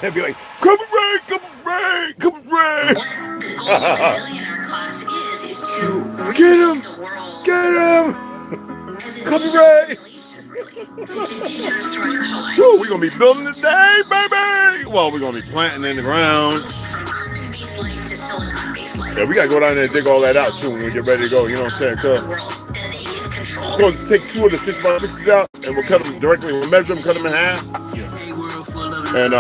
and be like, come rain, come rain, come rain. What the goal of the billionaire class is to Get him, the world get him, as a come digital rain. simulation, really, to digitalize. Woo, we're gonna be building today, baby. Well, we're gonna be planting in the ground. From carbon-based life to silicon-based life. Yeah, we gotta go down there and dig all that out too when we get ready to go. You know what I'm saying? The world that they can control. We're going to take 2 of the 6x6s out, and we'll cut them directly. We'll measure them, cut them in half, and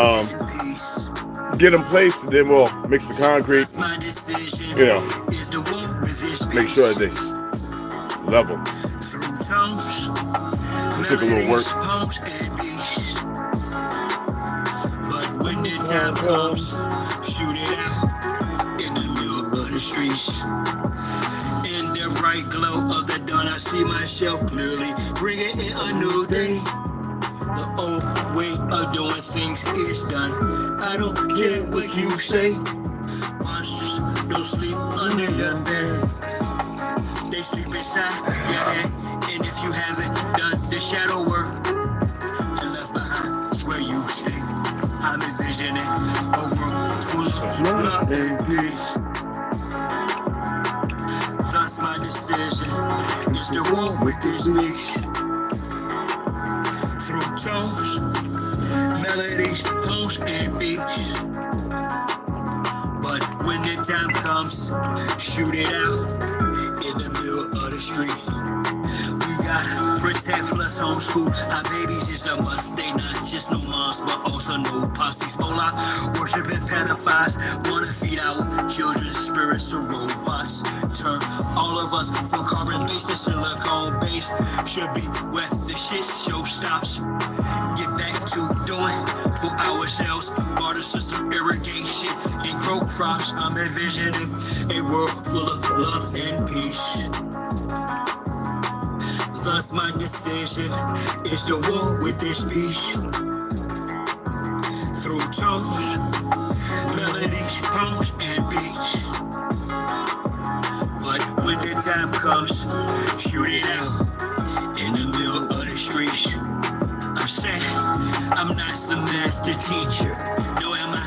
get them placed. And then we'll mix the concrete. You know, make sure that they level. It took a little work. But when the time comes, shoot it out in the middle of the streets. In the bright glow of the dawn, I see myself clearly, bringing in a new day. The old way of doing things is done. I don't care what you say. Monsters don't sleep under your bed. They sleep inside your head. And if you haven't done the shadow work and left behind where you stay, I'm envisioning a world full of love and peace. Thus my decision is to walk with this beast. Through tones, melodies, poems, and beats. But when the time comes, shoot it out in the middle of the street. We gotta protect plus homeschool. Our babies is a must. They not just no moms, but also no posses. Mola, worshiping pedophiles. Wanna feed our children's spirits to robots. Turn all of us from carbon-based to silicone-based. Should be where the shit show stops. Get back to doing for ourselves. Water system, irrigation, and grow crops. I'm envisioning a world full of love and peace. Thus my decision is to walk with this beast. Through tones, melodies, poems, and beats. But when the time comes, shoot it out in the middle of the streets. I'm saying I'm not some master teacher. No, am I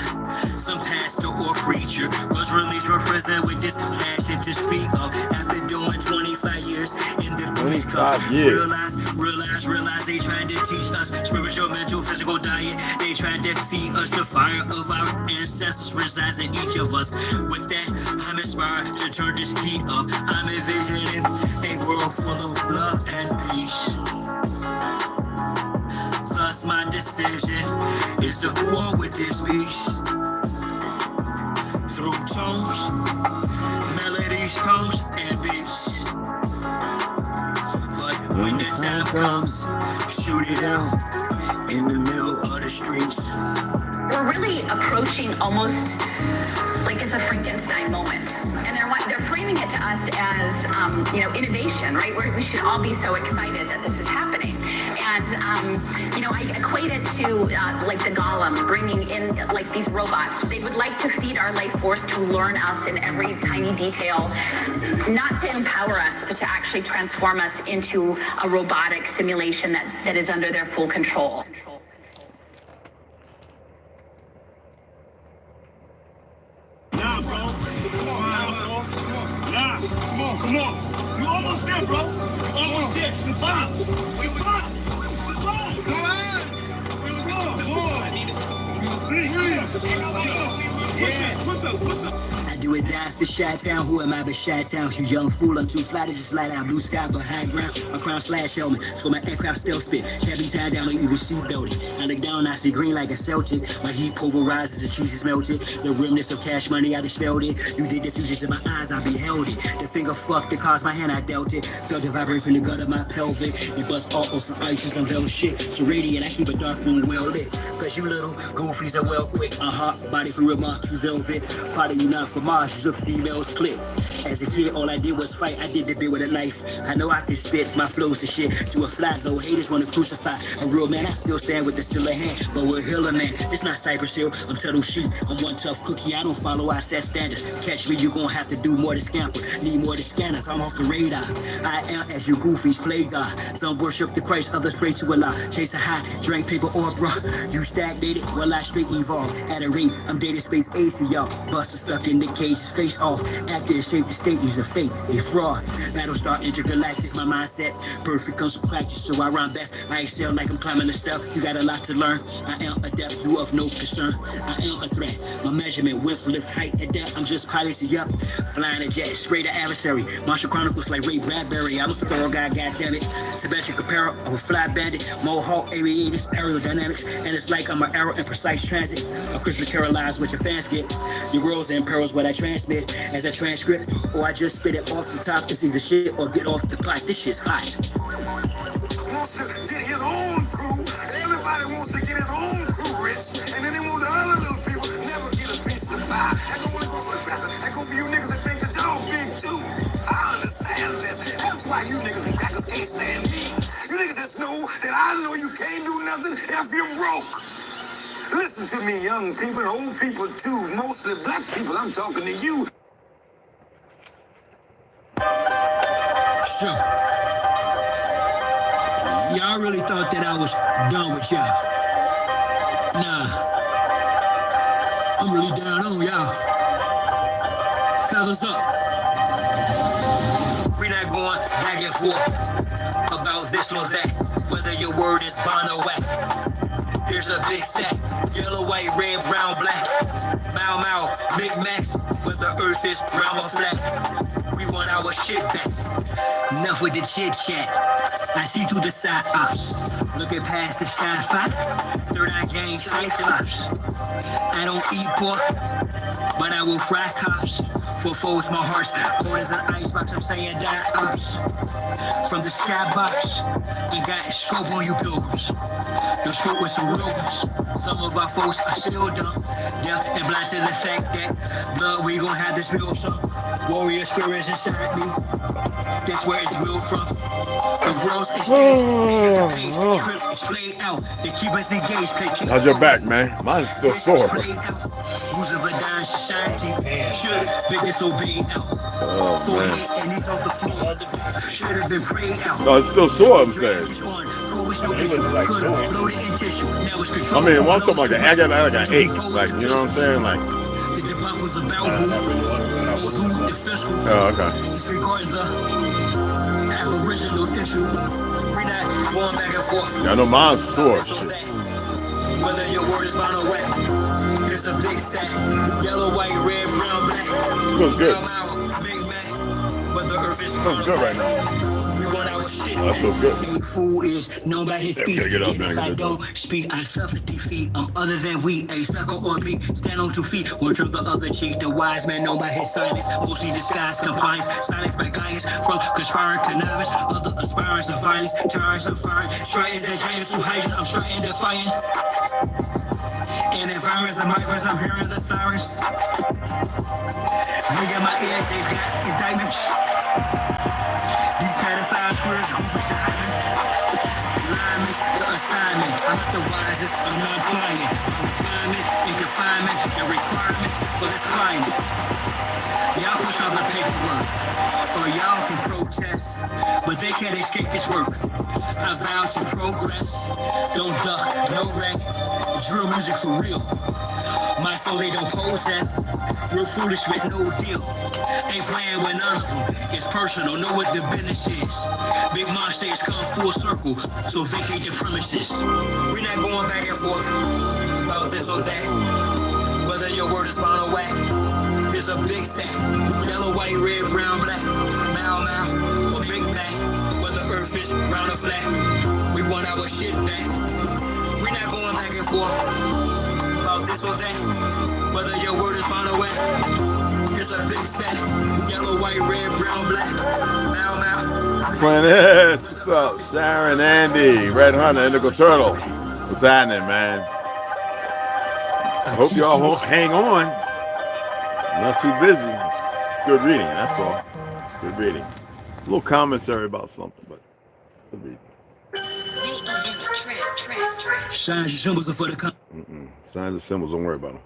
some pastor or preacher? Was released from prison with this passion to speak of. After doing 25 years in the beast cup. Realize they tried to teach us spiritual, mental, physical diet. They tried to feed us the fire of our ancestors resides in each of us. With that, I'm inspired to turn this heat up. I'm envisioning a world full of love and peace. Thus my decision is to war with this beast. Through tones, melodies, poems, and beats. But when the time comes, shoot it out in the middle of the streets. We're really approaching almost like it's a Frankenstein moment. And they're framing it to us as, innovation, right? We should all be so excited that this is happening. And, I equate it to like the Golem bringing in like these robots. They would like to feed our life force to learn us in every tiny detail, not to empower us, but to actually transform us into a robotic simulation that is under their full control. Nah, bro. Come on. You almost there, bro. Almost there. Survive. I do it die for Chi-Town. Who am I but Chi-Town? You young fool, I'm too fly to just slide out. Blue sky but high ground. A crown slash helmet. It's for my aircraft stealth spit. Can't be tied down or even seat belted. I look down, I see green like a Celtic. My heat pulverizes, the cheese is melted. The remnants of cash money, I dispelled it. You did the fusions in my eyes, I beheld it. The finger fucked that caused my hand, I dealt it. Felt the vibration from the gut of my pelvic. It bust off on some ice and some velvet shit. So radiant, I keep a dark room well lit. Cause you little goofies are well quick. Body for real, my Gucci velvet. Part of you not fromage, is a female's clip. As a kid, all I did was fight. I did the bit with a knife. I know I can spit my flows to shit. To a fly zone, haters wanna crucify a real man. I still stand with the silver hand, but we're healer man. It's not Cypress Hill. I'm Tuttle Sheep. I'm one tough cookie. I don't follow our set standards. Catch me, you gon' have to do more to scamper. Need more to scanners. I'm off the radar. I am as you goofies play God. Some worship the Christ, others pray to Allah. Chase a high, drink paper or bruh. You stagnated, well I straight evolve. At a rate, I'm data space ace to y'all. Buster stuck in the cage, face off. Actor shape the state, use a fake, a fraud. Battlestar intergalactic, my mindset. Perfect comes from practice, so I rhyme best. I excel like I'm climbing a step. You got a lot to learn. I am adept, you of no concern. I am a threat. My measurement, width, lift, height, adept. I'm just piloting up. Flying a jet, spray the adversary. Martial Chronicles like Ray Bradbury. I'm a thorough guy, goddammit. Symmetric apparel of a fly bandit. Mohawk, aviators, aerodynamics. And it's like I'm an arrow in precise transit. A Christmas carol lies what your fans get. Your world's in perils what I transmit as a transcript. Or I just spit it off the top. It's either shit or get off the pot. This shit's hot. Wants to get his own crew. Everybody wants to get his own crew rich. And then they want the other little people never get a piece of the pie. I don't want to go for the pastor. I go for you niggas that think that y'all big too. I understand this. That's why you niggas and crackers can't stand me. You niggas just know that I know you can't do nothing if you're broke. Listen to me, young people and old people too. Mostly black people, I'm talking to you. Sure. Y'all really thought that I was done with y'all. Nah. I'm really down on y'all. Fellas up. We're not going back and forth about this or that. Whether your word is bond or whack. Here's a big fat. Yellow, white, red, brown, black. Mau Mau, Big Mac. Whether the earth is round or flat. We want our shit back. Enough with the chit chat. I see through the side ops. Looking past the shine spot. Third eye gang cyclops. I don't eat pork, but I will fry cops. For foes, my heart's cold as an icebox. I'm saying die ops. From the skybox, I got a scope on you pilgrims. The scope with some real ones. Some of our folks are still dumb. Yeah, and blind to the fact that blood, we gon' have this real some. Warrior spirits inside me. That's where it's real from. The world's exchange. It's played out. They keep us engaged. How's your back, man? Mine's still sore. Who's of a dying society? Should be disobeyed out. Oh, man. And he's off the floor. Should have been prayed out. No, it's still sore, I'm saying. I mean, well, I'm talking like I got like an ache, like, you know what I'm saying, like. Oh, okay. Yeah, I know mine's sore. Shit. Whether your word is bound or wet, here's a big stack. Yellow, white, red, brown, black. Feels good. Feels good right now. That feels good. Fool is known by his speed. Get up, man. If I don't speak, I suffer defeat. I'm other than we, a sucker or me. Stand on 2 feet, one trip the other cheek. The wise man known by his silence, mostly disguised compliance. Silence by guidance, from conspiring connivance. Other aspirants of violence, terrorists of fire. Striking the giants who hide, I'm striking defiant. In environments of migrants, I'm hearing the sirens. Look at my ear, they've got indictments. These pedophile squares, groupies are hiding. Alignments, the assignment. I'm not the wisest, I'm not client. Confinement and confinement, the requirements for this climate. Y'all push on the paperwork, or y'all can protest, but they can't escape this work. I vow to progress, don't duck, no wreck. Drill music for real. My soul they don't possess. Real foolish with no deal. Ain't playing with none of them. It's personal, know what the business is. Big monsters come full circle, so vacate the premises. We're not going back and forth about this or that. Whether your word is bound or whack. There's a big fact. Yellow, white, red, brown, black. Mau Mau, or Big Bang. Whether earth is round or flat. We want our shit back. We're not going back and forth about this or that. Whether your word is bound or wet. It's a big fat. Yellow, white, red, brown, black. Mau Mau. Quintus, what's up? Sharon, Andy, Red Hunter, Indigo Turtle. What's happening, man? I hope y'all hang on. I'm not too busy. It's good reading, that's all. It's good reading. A little commentary about something, but good reading. Signs and symbols are for the Signs and symbols, don't worry about them.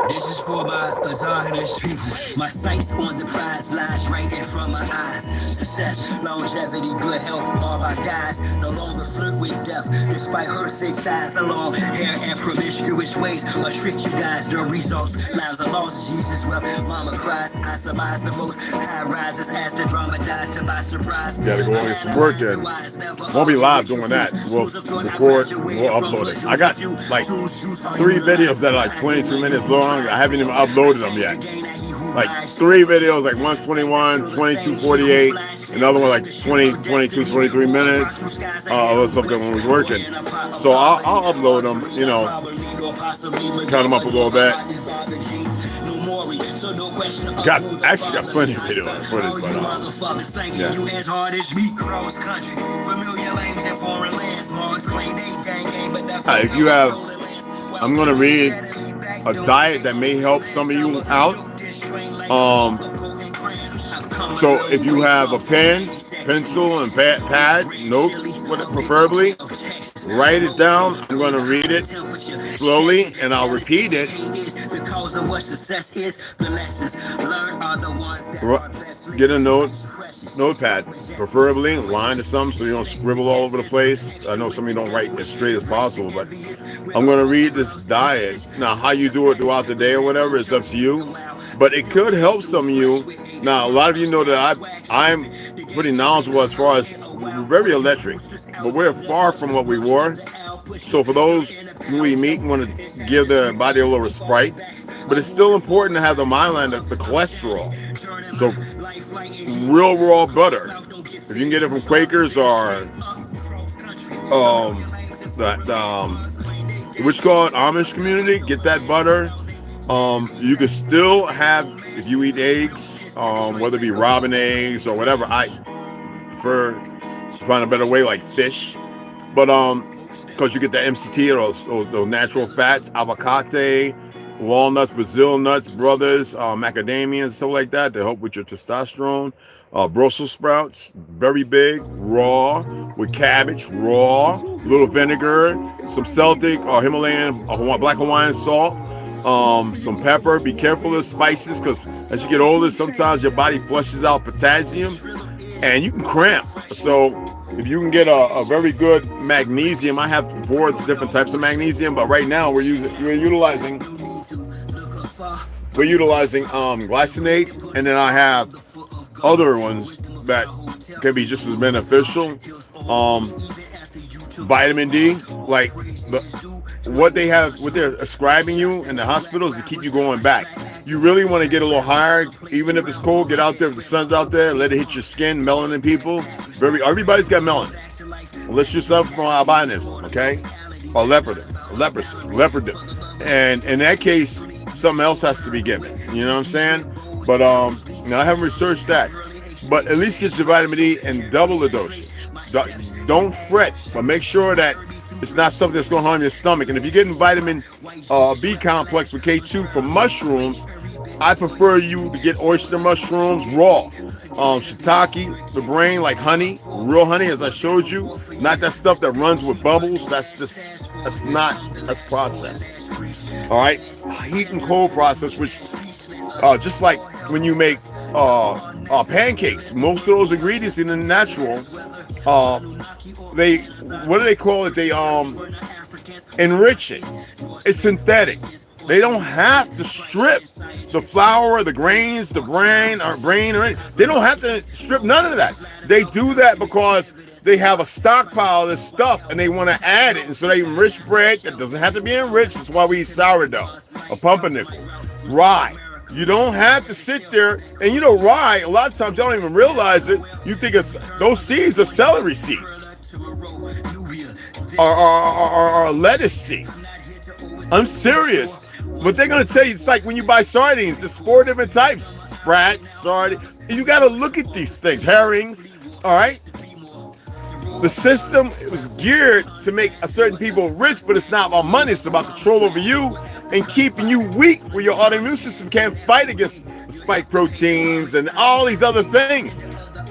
This is for my autonomous people. My sights on the prize lies right in front of my eyes. Success, longevity, good health, all my guys no longer flirt with death. Despite her 6 thighs, long hair and promiscuous ways, I trick you guys. The results, lives are lost. Jesus wept, mama cries. I surmise the most high rises as the drama dies to my surprise. You gotta go on get some work in. Won't be live doing that. We'll record, we'll upload it. I got like 3 videos that are like 22 minutes long. I haven't even uploaded them yet. Like 3 videos, like one's 21, 22, 48, another one like 20, 22, 23 minutes. Or something when we're working. So I'll upload them, you know, count them up a little bit. Actually got plenty of video footage, but yeah. If you have, I'm gonna read a diet that may help some of you out. So if you have a pen, pencil, and pad, note, preferably, write it down. I'm going to read it slowly, and I'll repeat it. Get a notepad, preferably line to something so you don't scribble all over the place. I know some of you don't write as straight as possible, but I'm going to read this diet. Now, how you do it throughout the day or whatever, it's up to you. But it could help some of you. Now, a lot of you know that I'm pretty knowledgeable as far as we're very electric, but we're far from what we were. So for those who we meet and want to give the body a little respite, but it's still important to have the myelin, the cholesterol. So real raw butter, if you can get it from Quakers or which call it Amish community, get that butter. You can still have, if you eat eggs, whether it be robin eggs or whatever. I prefer to find a better way, like fish, but because you get the MCT or those natural fats, avocado, walnuts, Brazil nuts, brothers, macadamias, stuff like that. They help with your testosterone. Brussels sprouts, very big, raw, with cabbage, raw, little vinegar, some Celtic or Himalayan, black Hawaiian salt, some pepper. Be careful of spices, because as you get older, sometimes your body flushes out potassium and you can cramp. So if you can get a very good magnesium, I have 4 different types of magnesium, but right now we're utilizing glycinate, and then I have other ones that can be just as beneficial. Vitamin D, like what they're ascribing you in the hospitals to keep you going back. You really want to get a little higher, even if it's cold. Get out there if the sun's out there. Let it hit your skin. Melanin people, everybody's got melanin, unless you're suffering from albinism, okay, or leopardom. And in that case, something else has to be given. You know what I'm saying? But now I haven't researched that. But at least get your vitamin D and double the dosage. Don't fret, but make sure that it's not something that's going to harm your stomach. And if you're getting vitamin B complex with K2 from mushrooms, I prefer you to get oyster mushrooms raw. Shiitake, the brain, like honey, real honey, as I showed you. Not that stuff that runs with bubbles. That's processed. All right, heat and cold process, which just like when you make pancakes, most of those ingredients in the natural, what do they call it? They enrich it. It's synthetic. They don't have to strip the flour, the grains, the brain, or anything. They don't have to strip none of that. They do that because they have a stockpile of this stuff and they want to add it. And so they enrich bread that doesn't have to be enriched. That's why we eat sourdough, a pumpernickel, rye. You don't have to sit there. And you know, rye, a lot of times you don't even realize it. You think those seeds are celery seeds or lettuce seeds. I'm serious. But they're going to tell you, it's like when you buy sardines, there's 4 different types. Sprats, sardines. You got to look at these things. Herrings, all right? The system was geared to make a certain people rich, but it's not about money. It's about control over you and keeping you weak where your autoimmune system can't fight against the spike proteins and all these other things.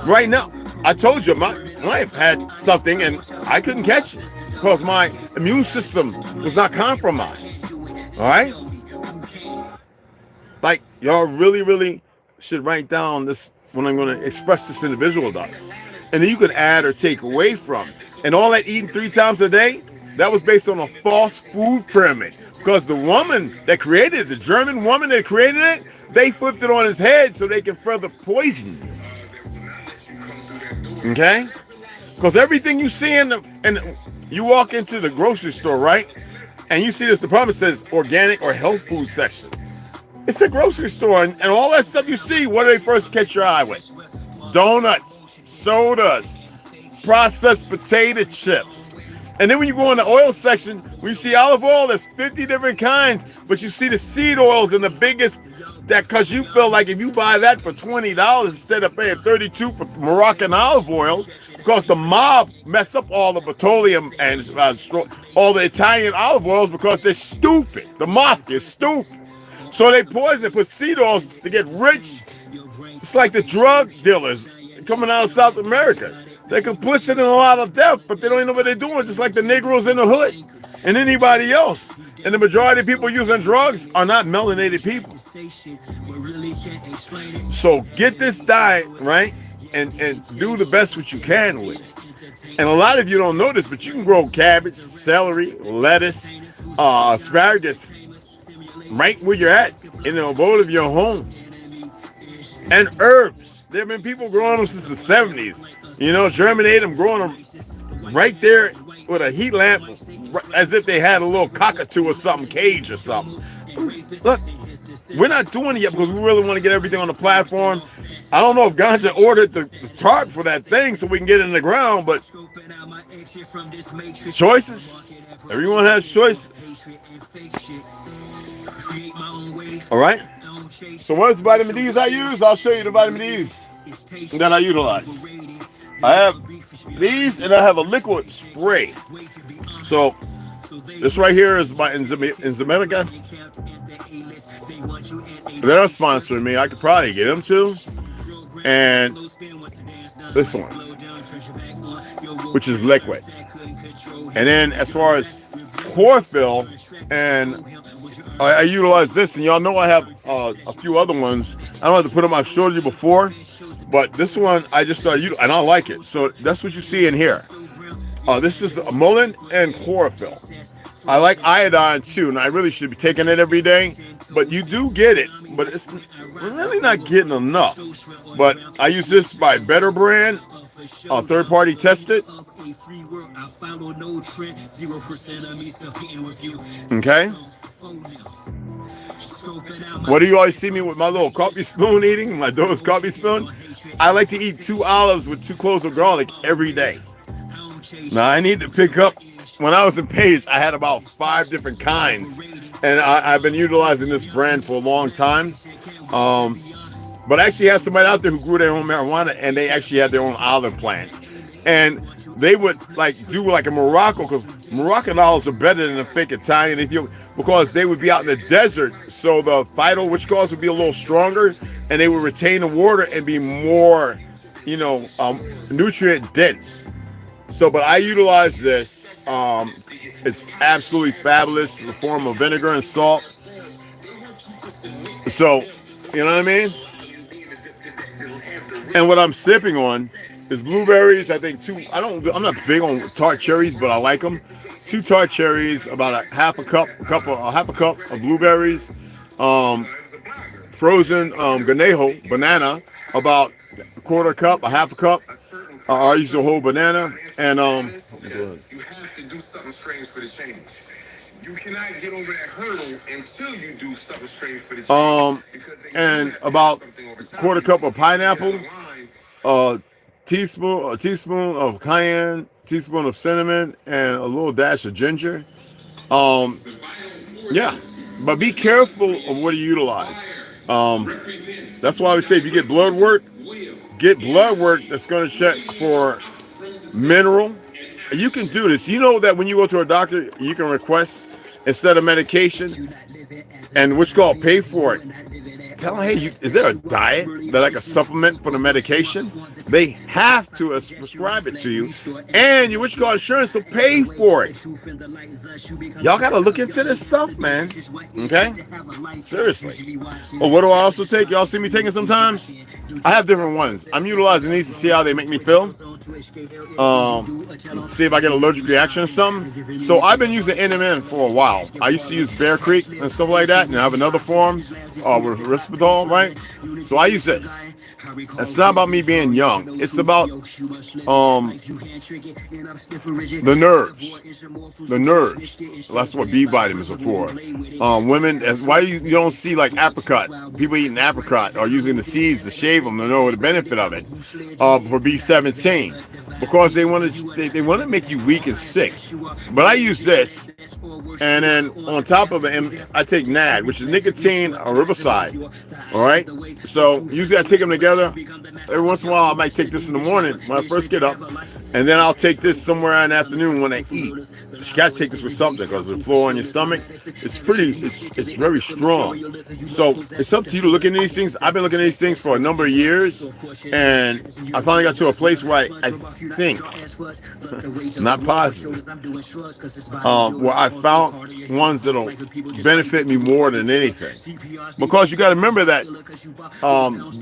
Right now, I told you my wife had something and I couldn't catch it because my immune system was not compromised. All right? Like, y'all really should write down this when I'm going to express this individual does. And then you could add or take away from. And all that eating 3 times a day, that was based on a false food pyramid. Because the woman that created it, the German woman that created it, they flipped it on his head so they can further poison you. Okay? Because everything you see and you walk into the grocery store, right? And you see this department says organic or health food section. It's a grocery store, and all that stuff you see, what do they first catch your eye with? Donuts, sodas, processed potato chips. And then when you go in the oil section, when you see olive oil, there's 50 different kinds, but you see the seed oils and the biggest, that because you feel like if you buy that for $20 instead of paying $32 for Moroccan olive oil, because the mob mess up all the petroleum and all the Italian olive oils because they're stupid. The mafia is stupid. So they poison and put seed oils to get rich. It's like the drug dealers coming out of South America. They're complicit in a lot of death, but they don't even know what they're doing, just like the Negroes in the hood and anybody else. And the majority of people using drugs are not melanated people. So get this diet, right? And do the best what you can with it. And a lot of you don't know this, but you can grow cabbage, celery, lettuce, asparagus, right where you're at, in the abode of your home. And herbs. There have been people growing them since the 70s. You know, germinate them, growing them right there with a heat lamp, as if they had a little cockatoo or something, cage or something. Look, we're not doing it yet because we really want to get everything on the platform. I don't know if Ganja ordered the tarp for that thing so we can get it in the ground, but choices. Everyone has choices. All right. So what's vitamin D's I use? I'll show you the vitamin D's that I utilize. I have these and I have a liquid spray. So this right here is my Enzymedica. They're sponsoring me. I could probably get them too. And this one, which is liquid. And then as far as chlorophyll, and I utilize this, and y'all know I have a few other ones. I don't have to put them. I've showed you before, but this one I just started using, and I like it. So that's what you see in here. This is mullein and chlorophyll. I like iodine too, and I really should be taking it every day. But you do get it, but it's really not getting enough. But I use this by Better Brand, third party tested. Okay. What do you always see me with my little coffee spoon eating? My Do's coffee spoon? I like to eat 2 olives with 2 cloves of garlic every day. Now I need to pick up, when I was in Page, I had about 5 different kinds. And I've been utilizing this brand for a long time. But I actually had somebody out there who grew their own marijuana, and they actually had their own olive plants. And they would do like a Morocco, because Moroccan olives are better than the fake Italian, because they would be out in the desert. So the phyto, which cause would be a little stronger, and they would retain the water and be more, nutrient dense. So, but I utilize this. It's absolutely fabulous. It's a form of vinegar and salt. So, you know what I mean? And what I'm sipping on is blueberries. I think I'm not big on tart cherries, but I like them. 2 tart cherries, about a half a cup of blueberries, frozen ganejo banana, about a quarter cup, a half a cup. I use a whole banana, and you have to do something strange for the change. You cannot get over that hurdle until you do something strange for the change. And about a quarter cup of pineapple, a teaspoon of cayenne, teaspoon of cinnamon, and a little dash of ginger. Yeah, but be careful of what you utilize. That's why we say if you get blood work that's going to check for mineral. You can do this. You know that when you go to a doctor, you can request instead of medication, and which called pay for it. Tell them, hey, is there a diet that I can supplement for the medication? They have to prescribe it to you, and your which call insurance will pay for it. Y'all gotta look into this stuff, man. Okay, seriously. Oh, what do I also take? Y'all see me taking sometimes? I have different ones. I'm utilizing these to see how they make me feel. See if I get an allergic reaction or something. So I've been using NMN for a while. I used to use Bear Creek and stuff like that, and I have another form with Risperdal, right? So I use this. It's not about me being young. It's about the nerves. The nerves. That's what B vitamins are for. Women, why you don't see like apricot, people eating apricot or using the seeds to shave them to know the benefit of it for B17. Because they want to make you weak and sick. But I use this, and then on top of it, I take NAD, which is nicotine or riboside. All right. So usually I take them together. Every once in a while, I might take this in the morning when I first get up, and then I'll take this somewhere in the afternoon when I eat. You got to take this with something because the flow on your stomach, it's very strong. So it's up to you to look into these things. I've been looking at these things for a number of years, and I finally got to a place where I think, not positive, where I found ones that'll benefit me more than anything. Because you got to remember that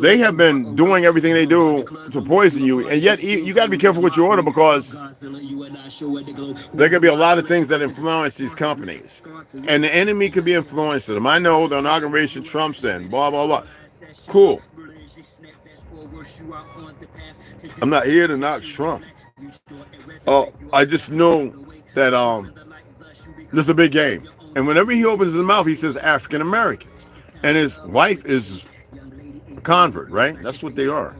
they have been doing everything they do to poison you, and yet you got to be careful what you order because there could be a lot of things that influence these companies, and the enemy could be influencing them. I know the inauguration Trump's in, blah blah blah. Cool. I'm not here to knock Trump. I just know that this is a big game, and whenever he opens his mouth, he says African American, and his wife is a convert, right? That's what they are.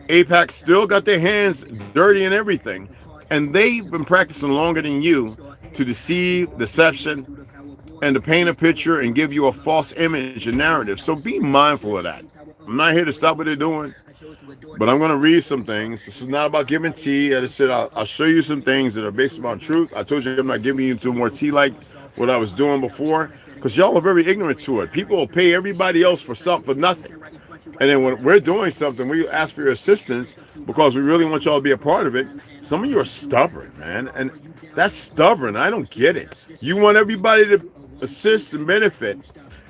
AIPAC still got their hands dirty and everything, and they've been practicing longer than you to deceive, deception, and to paint a picture and give you a false image and narrative. So be mindful of that. I'm not here to stop what they're doing, but I'm going to read some things. This is not about giving tea. I just said I'll show you some things that are based upon truth. I told you I'm not giving you too more tea like what I was doing before, because y'all are very ignorant to it. People will pay everybody else for nothing. And then when we're doing something, we ask for your assistance because we really want y'all to be a part of it. Some of you are stubborn, man. And that's stubborn. I don't get it. You want everybody to assist and benefit.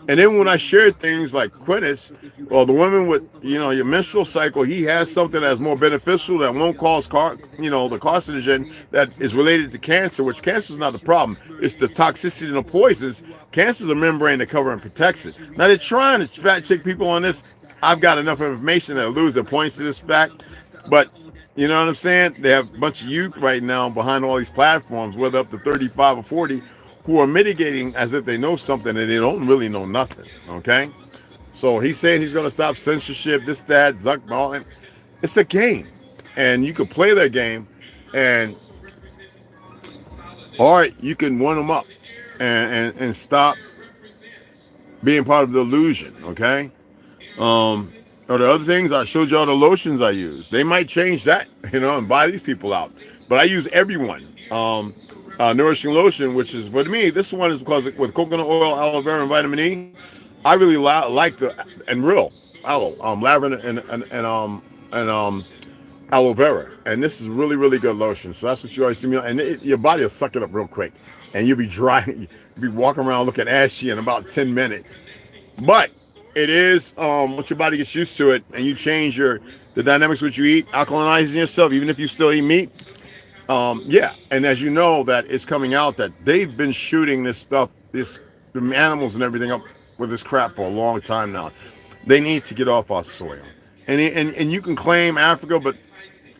And then when I share things like Quintus, well, the woman with, your menstrual cycle, he has something that's more beneficial that won't cause, the carcinogen that is related to cancer, which cancer is not the problem. It's the toxicity and the poisons. Cancer is a membrane that covers and protects it. Now, they're trying to fat chick people on this. I've got enough information that lose that points to this fact, but you know what I'm saying? They have a bunch of youth right now behind all these platforms, whether up to 35 or 40, who are mitigating as if they know something and they don't really know nothing, okay? So he's saying he's going to stop censorship, this, that, Zuck, all. It's a game, and you can play that game, and or you can one them up and stop being part of the illusion, okay? Or the other things, I showed y'all the lotions I use. They might change that, and buy these people out. But I use everyone. Nourishing lotion, which is, for me, this one is because with coconut oil, aloe vera, and vitamin E, I really like and real aloe, lavender and aloe vera. And this is really, really good lotion. So that's what you always see me on. And your body will suck it up real quick. And you'll be dry. You'll be walking around looking ashy in about 10 minutes. But it is once your body gets used to it and you change the dynamics of what you eat, alkalinizing yourself, even if you still eat meat. Yeah, and as you know, that it's coming out that they've been shooting this stuff, the animals and everything up with this crap for a long time now. They need to get off our soil. And you can claim Africa, but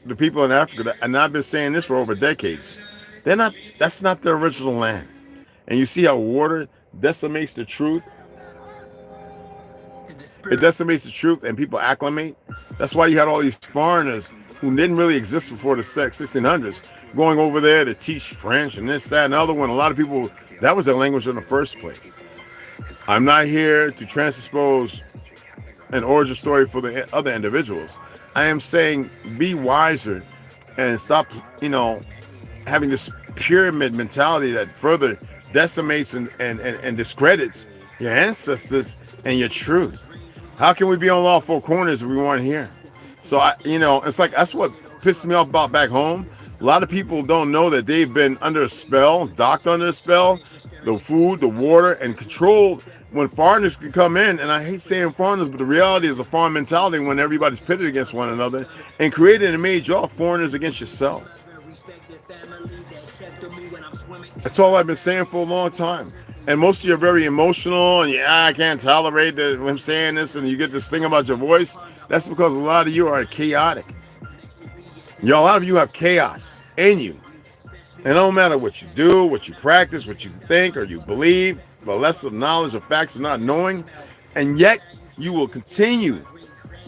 the people in Africa, and I've been saying this for over decades, that's not the original land. And you see how water decimates the truth. It decimates the truth and people acclimate. That's why you had all these foreigners who didn't really exist before the 1600s going over there to teach French and this, that, and other one. A lot of people, that was their language in the first place. I'm not here to transpose an origin story for the other individuals. I am saying be wiser and stop, having this pyramid mentality that further decimates and discredits your ancestors and your truth. How can we be on all four corners if we weren't here? So it's like that's what pisses me off about back home. A lot of people don't know that they've been under a spell, docked under a spell, the food, the water, and controlled when foreigners can come in. And I hate saying foreigners, but the reality is a foreign mentality when everybody's pitted against one another and created and made y'all foreigners against yourself. That's all I've been saying for a long time. And most of you are very emotional, and I can't tolerate him saying this, and you get this thing about your voice. That's because a lot of you are chaotic. A lot of you have chaos in you. And it don't matter what you do, what you practice, what you think or you believe, the less of knowledge or facts of not knowing, and yet you will continue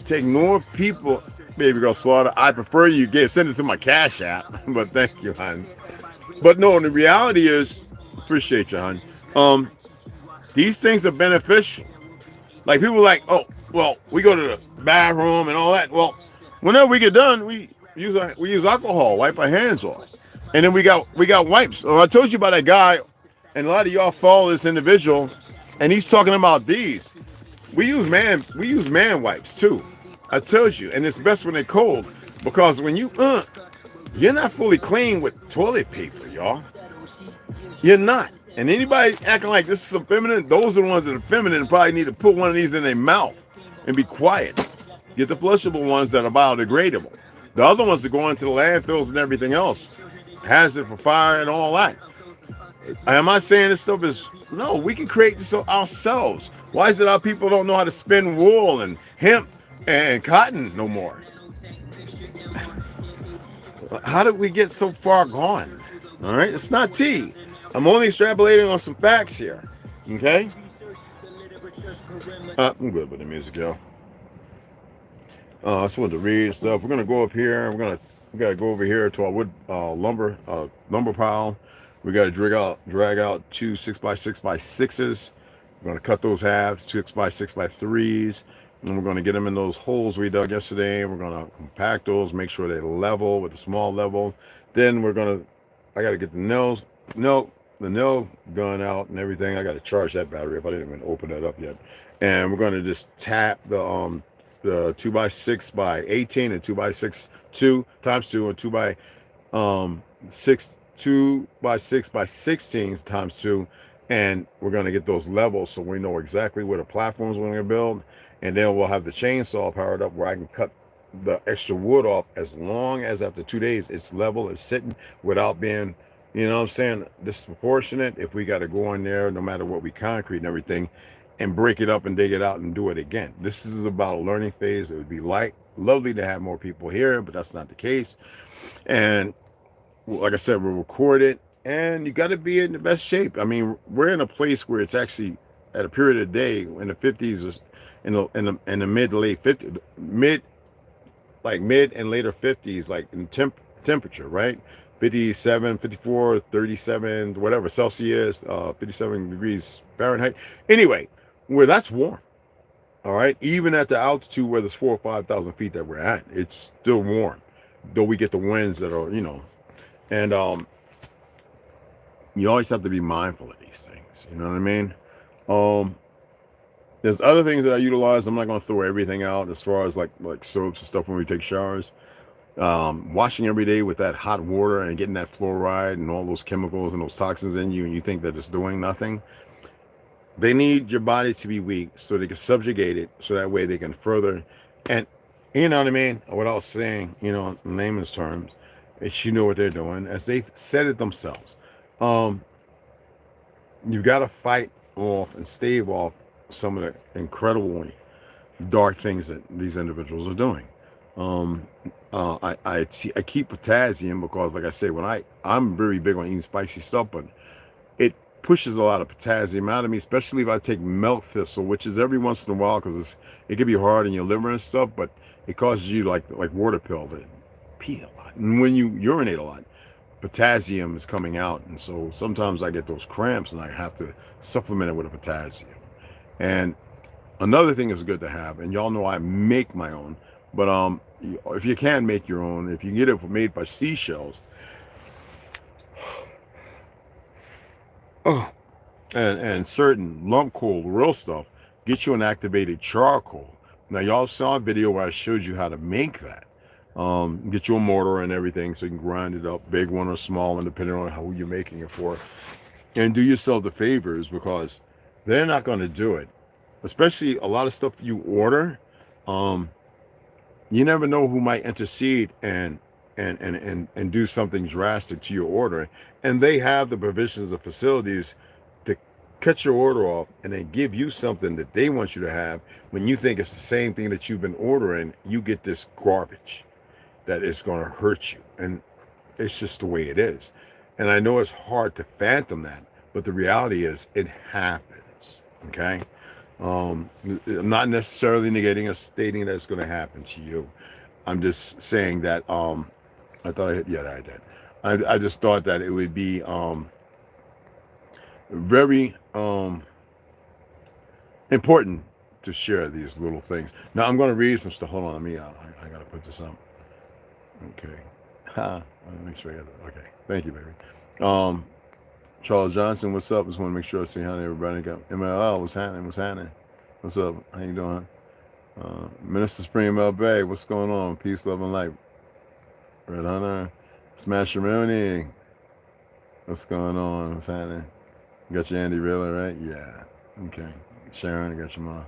to ignore people. Baby girl Slaughter, I prefer you send it to my Cash App, but thank you, hon. But no, the reality is, appreciate you, hon. These things are beneficial. Like people like, oh, well, we go to the bathroom and all that. Well, whenever we get done, we use alcohol, wipe our hands off, and then we got wipes. So I told you about that guy, and a lot of y'all follow this individual, and he's talking about these. We use man wipes too. I told you, and it's best when they're cold because when you're not fully clean with toilet paper, y'all. You're not. And anybody acting like this is feminine, those are the ones that are feminine and probably need to put one of these in their mouth and be quiet. Get the flushable ones that are biodegradable. The other ones that go into the landfills and everything else, hazard for fire and all that. Am I saying this stuff is, no, we can create this ourselves. Why is it our people don't know how to spin wool and hemp and cotton no more? How did we get so far gone? All right, it's not tea. I'm only extrapolating on some facts here. Okay? I'm good with the music, y'all. I just wanted to read stuff. We're gonna go up here. We gotta go over here to our wood lumber pile. We gotta drag out two 6x6x6s. We're gonna cut those halves, 6x6x3s, and we're gonna get them in those holes we dug yesterday. We're gonna compact those, make sure they're level with a small level. Then I gotta get the nail gun out and everything. I gotta charge that battery up. I didn't even open that up yet. And we're gonna just tap the 2x6x18 and 2x6 times 2 and 2x6x16 times 2, and we're going to get those levels so we know exactly where the platforms we're going to build, and then we'll have the chainsaw powered up where I can cut the extra wood off as long as after 2 days it's level, it's sitting without being, disproportionate. If we got to go in there, no matter what we concrete and everything, and break it up and dig it out and do it again. This is about a learning phase. It would be lovely to have more people here, but that's not the case. And like I said, we'll record it, and you got to be in the best shape. I mean, we're in a place where it's actually at a period of day in the 50s, or in the mid to late 50s, mid and later 50s, like in temperature, right? 57, 54, 37, whatever Celsius, 57 degrees Fahrenheit. Anyway, where that's warm. All right, even at the altitude where there's 4,000 or 5,000 feet that we're at, it's still warm. Though we get the winds that are, and you always have to be mindful of these things. You know what I mean? There's other things that I utilize. I'm not going to throw everything out as far as like soaps and stuff when we take showers. Washing every day with that hot water and getting that fluoride and all those chemicals and those toxins in you, and you think that it's doing nothing. They need your body to be weak so they can subjugate it, so that way they can further, and you know what I mean? Without saying, in layman's terms, it's what they're doing, as they've said it themselves. You've got to fight off and stave off some of the incredibly dark things that these individuals are doing. I keep potassium because, like I say, I'm very big on eating spicy stuff, but it pushes a lot of potassium out of me, especially if I take milk thistle, which is every once in a while because it can be hard in your liver and stuff, but it causes you like water pill to pee a lot. And when you urinate a lot, potassium is coming out, and so sometimes I get those cramps and I have to supplement it with a potassium. And another thing is good to have, and y'all know I make my own, but if you can make your own, if you get it made by seashells, Oh, and certain lump coal, real stuff, get you an activated charcoal. Now, y'all saw a video where I showed you how to make that. Get you a mortar and everything so you can grind it up, big one or small one, depending on who you're making it for. And do yourself the favors, because they're not going to do it. Especially a lot of stuff you order. You never know who might intercede and do something drastic to your order. And they have the provisions of facilities to cut your order off and then give you something that they want you to have. When you think it's the same thing that you've been ordering, you get this garbage that is going to hurt you. And it's just the way it is. And I know it's hard to fathom that, but the reality is it happens. Okay. I'm not necessarily negating or stating that it's going to happen to you. I'm just saying that I thought I did. I just thought that it would be very important to share these little things. Now I'm going to read some stuff. Hold on, let me. I got to put this up. Okay. Let me make sure I got it. Okay. Thank you, baby. Charles Johnson, what's up? Just want to make sure I see how everybody got. MLL, what's happening? What's up? How you doing? Minister Spring ML Bay, what's going on? Peace, love, and light. Red Hunter, Smasher Mooney, what's going on? What's happening? You got your Andy Reeler, right? Yeah. Okay. Sharon, I got your mom.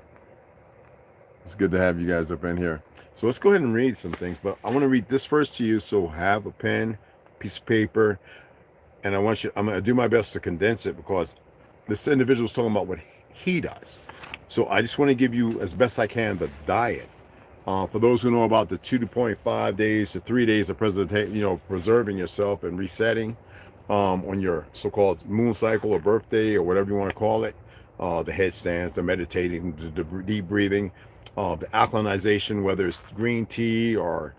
It's good to have you guys up in here. So let's go ahead and read some things, but I want to read this first to you. So have a pen, piece of paper, and I'm going to do my best to condense it, because this individual is talking about what he does. So I just want to give you as best I can the diet. For those who know about the 2.5 days to 3 days of preserving yourself and resetting on your so-called moon cycle or birthday or whatever you want to call it, the headstands, the meditating, the deep breathing, the alkalinization, whether it's green tea or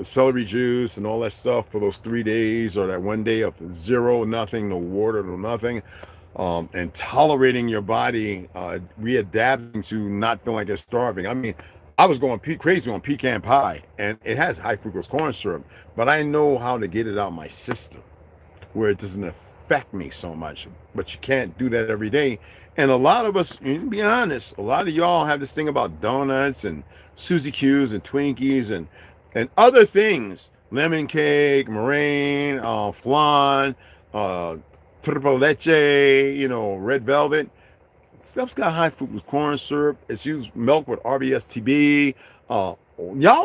celery juice and all that stuff for those 3 days, or that 1 day of zero, nothing, no water, no nothing, and tolerating your body, readapting to not feeling like it's starving. I mean, I was going crazy on pecan pie, and it has high fructose corn syrup, but I know how to get it out of my system where it doesn't affect me so much. But you can't do that every day. And a lot of us, to be honest, a lot of y'all have this thing about donuts and Suzy Q's and Twinkies and other things, lemon cake, meringue, flan, triple leche, red velvet. Stuff's got high fructose corn syrup. It's used milk with RBSTB. Y'all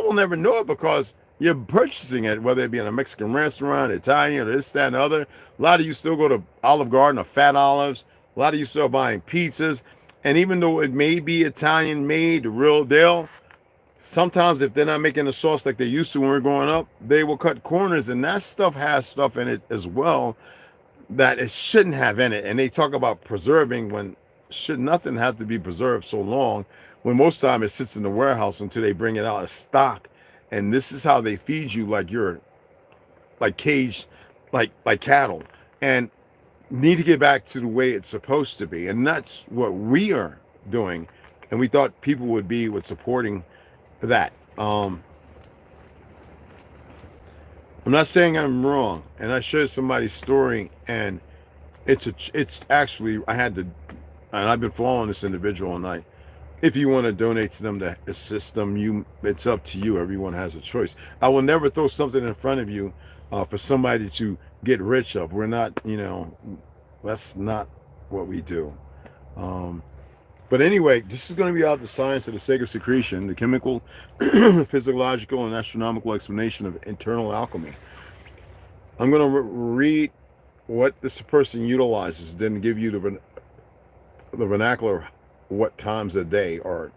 will never know it because you're purchasing it, whether it be in a Mexican restaurant, Italian, or this, that, and other. A lot of you still go to Olive Garden or Fat Olives. A lot of you still buying pizzas. And even though it may be Italian made, the real deal, sometimes if they're not making the sauce like they used to when we were growing up, they will cut corners, and that stuff has stuff in it as well that it shouldn't have in it. And they talk about preserving when should nothing have to be preserved so long, when most time it sits in the warehouse until they bring it out of stock. And this is how they feed you, like you're like caged, like cattle, and need to get back to the way it's supposed to be. And that's what we are doing. And we thought people would be with supporting that. I'm not saying I'm wrong. And I shared somebody's story, and it's actually, and I've been following this individual all night. If you want to donate to them to assist them, it's up to you. Everyone has a choice. I will never throw something in front of you for somebody to get rich of. We're not, that's not what we do. But anyway, this is going to be out the science of the sacred secretion, the chemical, physiological, and astronomical explanation of internal alchemy. I'm going to read what this person utilizes, then give you the vernacular, what times of the day or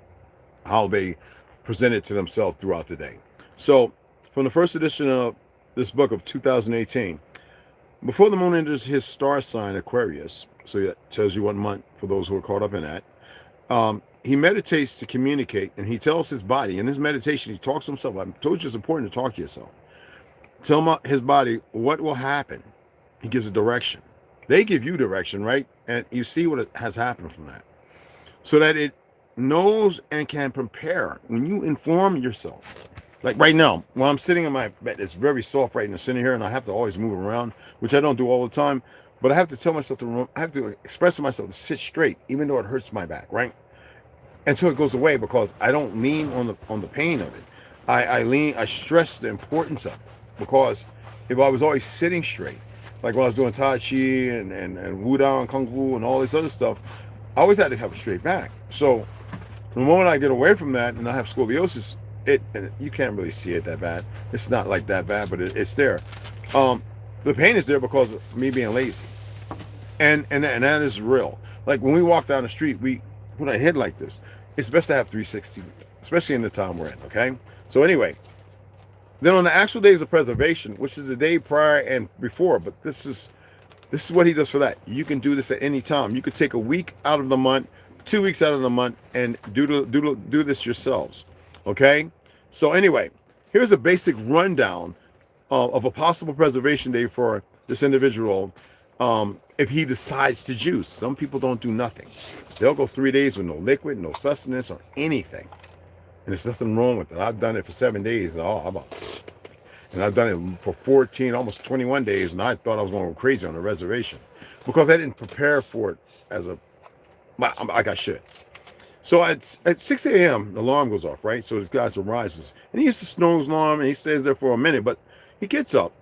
how they present it to themselves throughout the day. So from the first edition of this book of 2018, before the moon enters his star sign Aquarius, so that tells you what month for those who are caught up in that, he meditates to communicate, and he tells his body in his meditation, he talks to himself. I told you it's important to talk to yourself. Tell his body what will happen. He gives a direction. They give you direction, right? And you see what has happened from that, so that it knows and can prepare. When you inform yourself, like right now, when I'm sitting in my bed, it's very soft right now, sitting here, and I have to always move around, which I don't do all the time. but I have to tell myself I have to express to myself to sit straight, even though it hurts my back, right? Until it goes away, because I don't lean on the pain of it. I stress the importance of it, because if I was always sitting straight, like when I was doing Tai Chi and Wudang, Kung Fu and all this other stuff, I always had to have a straight back. So the moment I get away from that and I have scoliosis, and you can't really see it that bad. It's not like that bad, but it's there. The pain is there because of me being lazy, and that is real. Like when we walk down the street, when I hit like this, it's best to have 360, especially in the time we're in. Okay. So anyway, then on the actual days of preservation, which is the day prior and before, but this is what he does for that. You can do this at any time. You could take a week out of the month, 2 weeks out of the month, and do this yourselves. Okay. So anyway, here's a basic rundown of a possible preservation day for this individual. If he decides to juice, some people don't do nothing. They'll go 3 days with no liquid, no sustenance, or anything. And there's nothing wrong with it. I've done it for 7 days. And I've done it for 14, almost 21 days. And I thought I was going crazy on the reservation because I didn't prepare for it like I should. So at 6 a.m., the alarm goes off, right? So this guy arises. And he used to snooze alarm, and he stays there for a minute. But he gets up.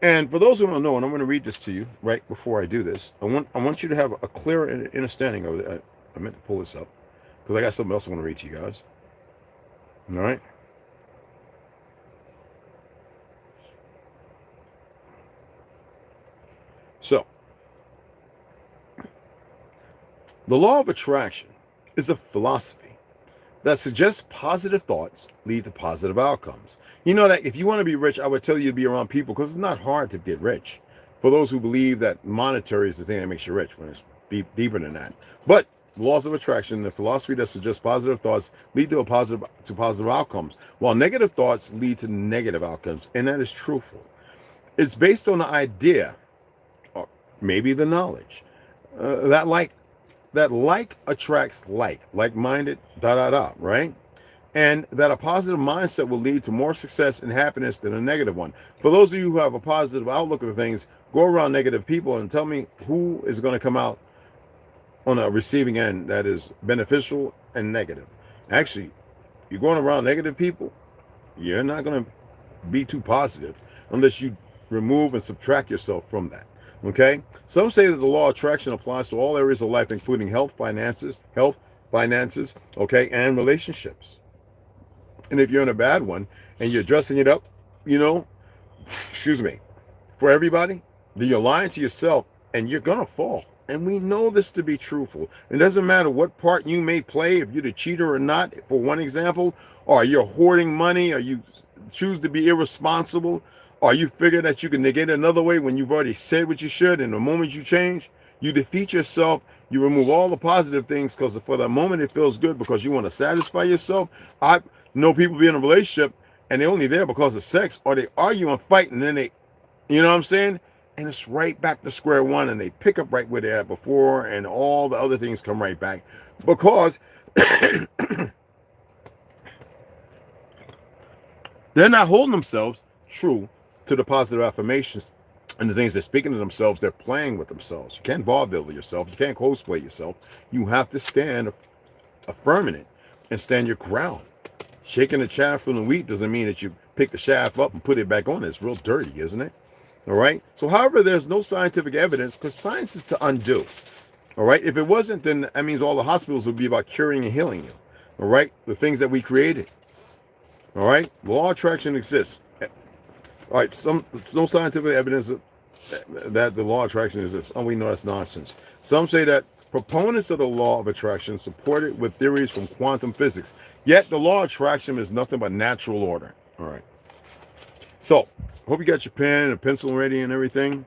And for those who don't know, and I'm going to read this to you right before I do this, I want you to have a clear understanding of it. I meant to pull this up because I got something else I want to read to you guys. All right. So, the law of attraction is a philosophy that suggests positive thoughts lead to positive outcomes. You know that if you want to be rich, I would tell you to be around people because it's not hard to get rich. For those who believe that monetary is the thing that makes you rich, when it's deeper than that. But laws of attraction, the philosophy that suggests positive thoughts lead to positive outcomes, while negative thoughts lead to negative outcomes, and that is truthful. It's based on the idea, or maybe the knowledge, that like attracts like-minded, right? And that a positive mindset will lead to more success and happiness than a negative one. For those of you who have a positive outlook of things, go around negative people and tell me who is going to come out on a receiving end that is beneficial and negative. Actually, you're going around negative people, you're not going to be too positive unless you remove and subtract yourself from that. Okay? Some say that the law of attraction applies to all areas of life, including health, finances, okay, and relationships. And if you're in a bad one and you're dressing it up, for everybody, then you're lying to yourself and you're going to fall. And we know this to be truthful. It doesn't matter what part you may play, if you're the cheater or not, for one example, or you're hoarding money, or you choose to be irresponsible, or you figure that you can negate another way when you've already said what you should, and the moment you change, you defeat yourself, you remove all the positive things because for the moment it feels good because you want to satisfy yourself. I know people be in a relationship and they're only there because of sex, or they argue and fight, and then they, you know what I'm saying? And it's right back to square one, and they pick up right where they're at before, and all the other things come right back because they're not holding themselves true to the positive affirmations and the things they're speaking to themselves. They're playing with themselves. You can't vaudeville yourself. You can't cosplay yourself. You have to stand affirming it and stand your ground. Shaking the chaff from the wheat doesn't mean that you pick the chaff up and put it back on. It's real dirty, isn't it? All right. So, however, there's no scientific evidence because science is to undo. All right. If it wasn't, then that means all the hospitals would be about curing and healing you. All right. The things that we created. All right. The law of attraction exists. All right. No scientific evidence that the law of attraction exists. Oh, we know that's nonsense. Some say that proponents of the law of attraction support it with theories from quantum physics. Yet the law of attraction is nothing but natural order. All right. So, hope you got your pen and a pencil ready and everything.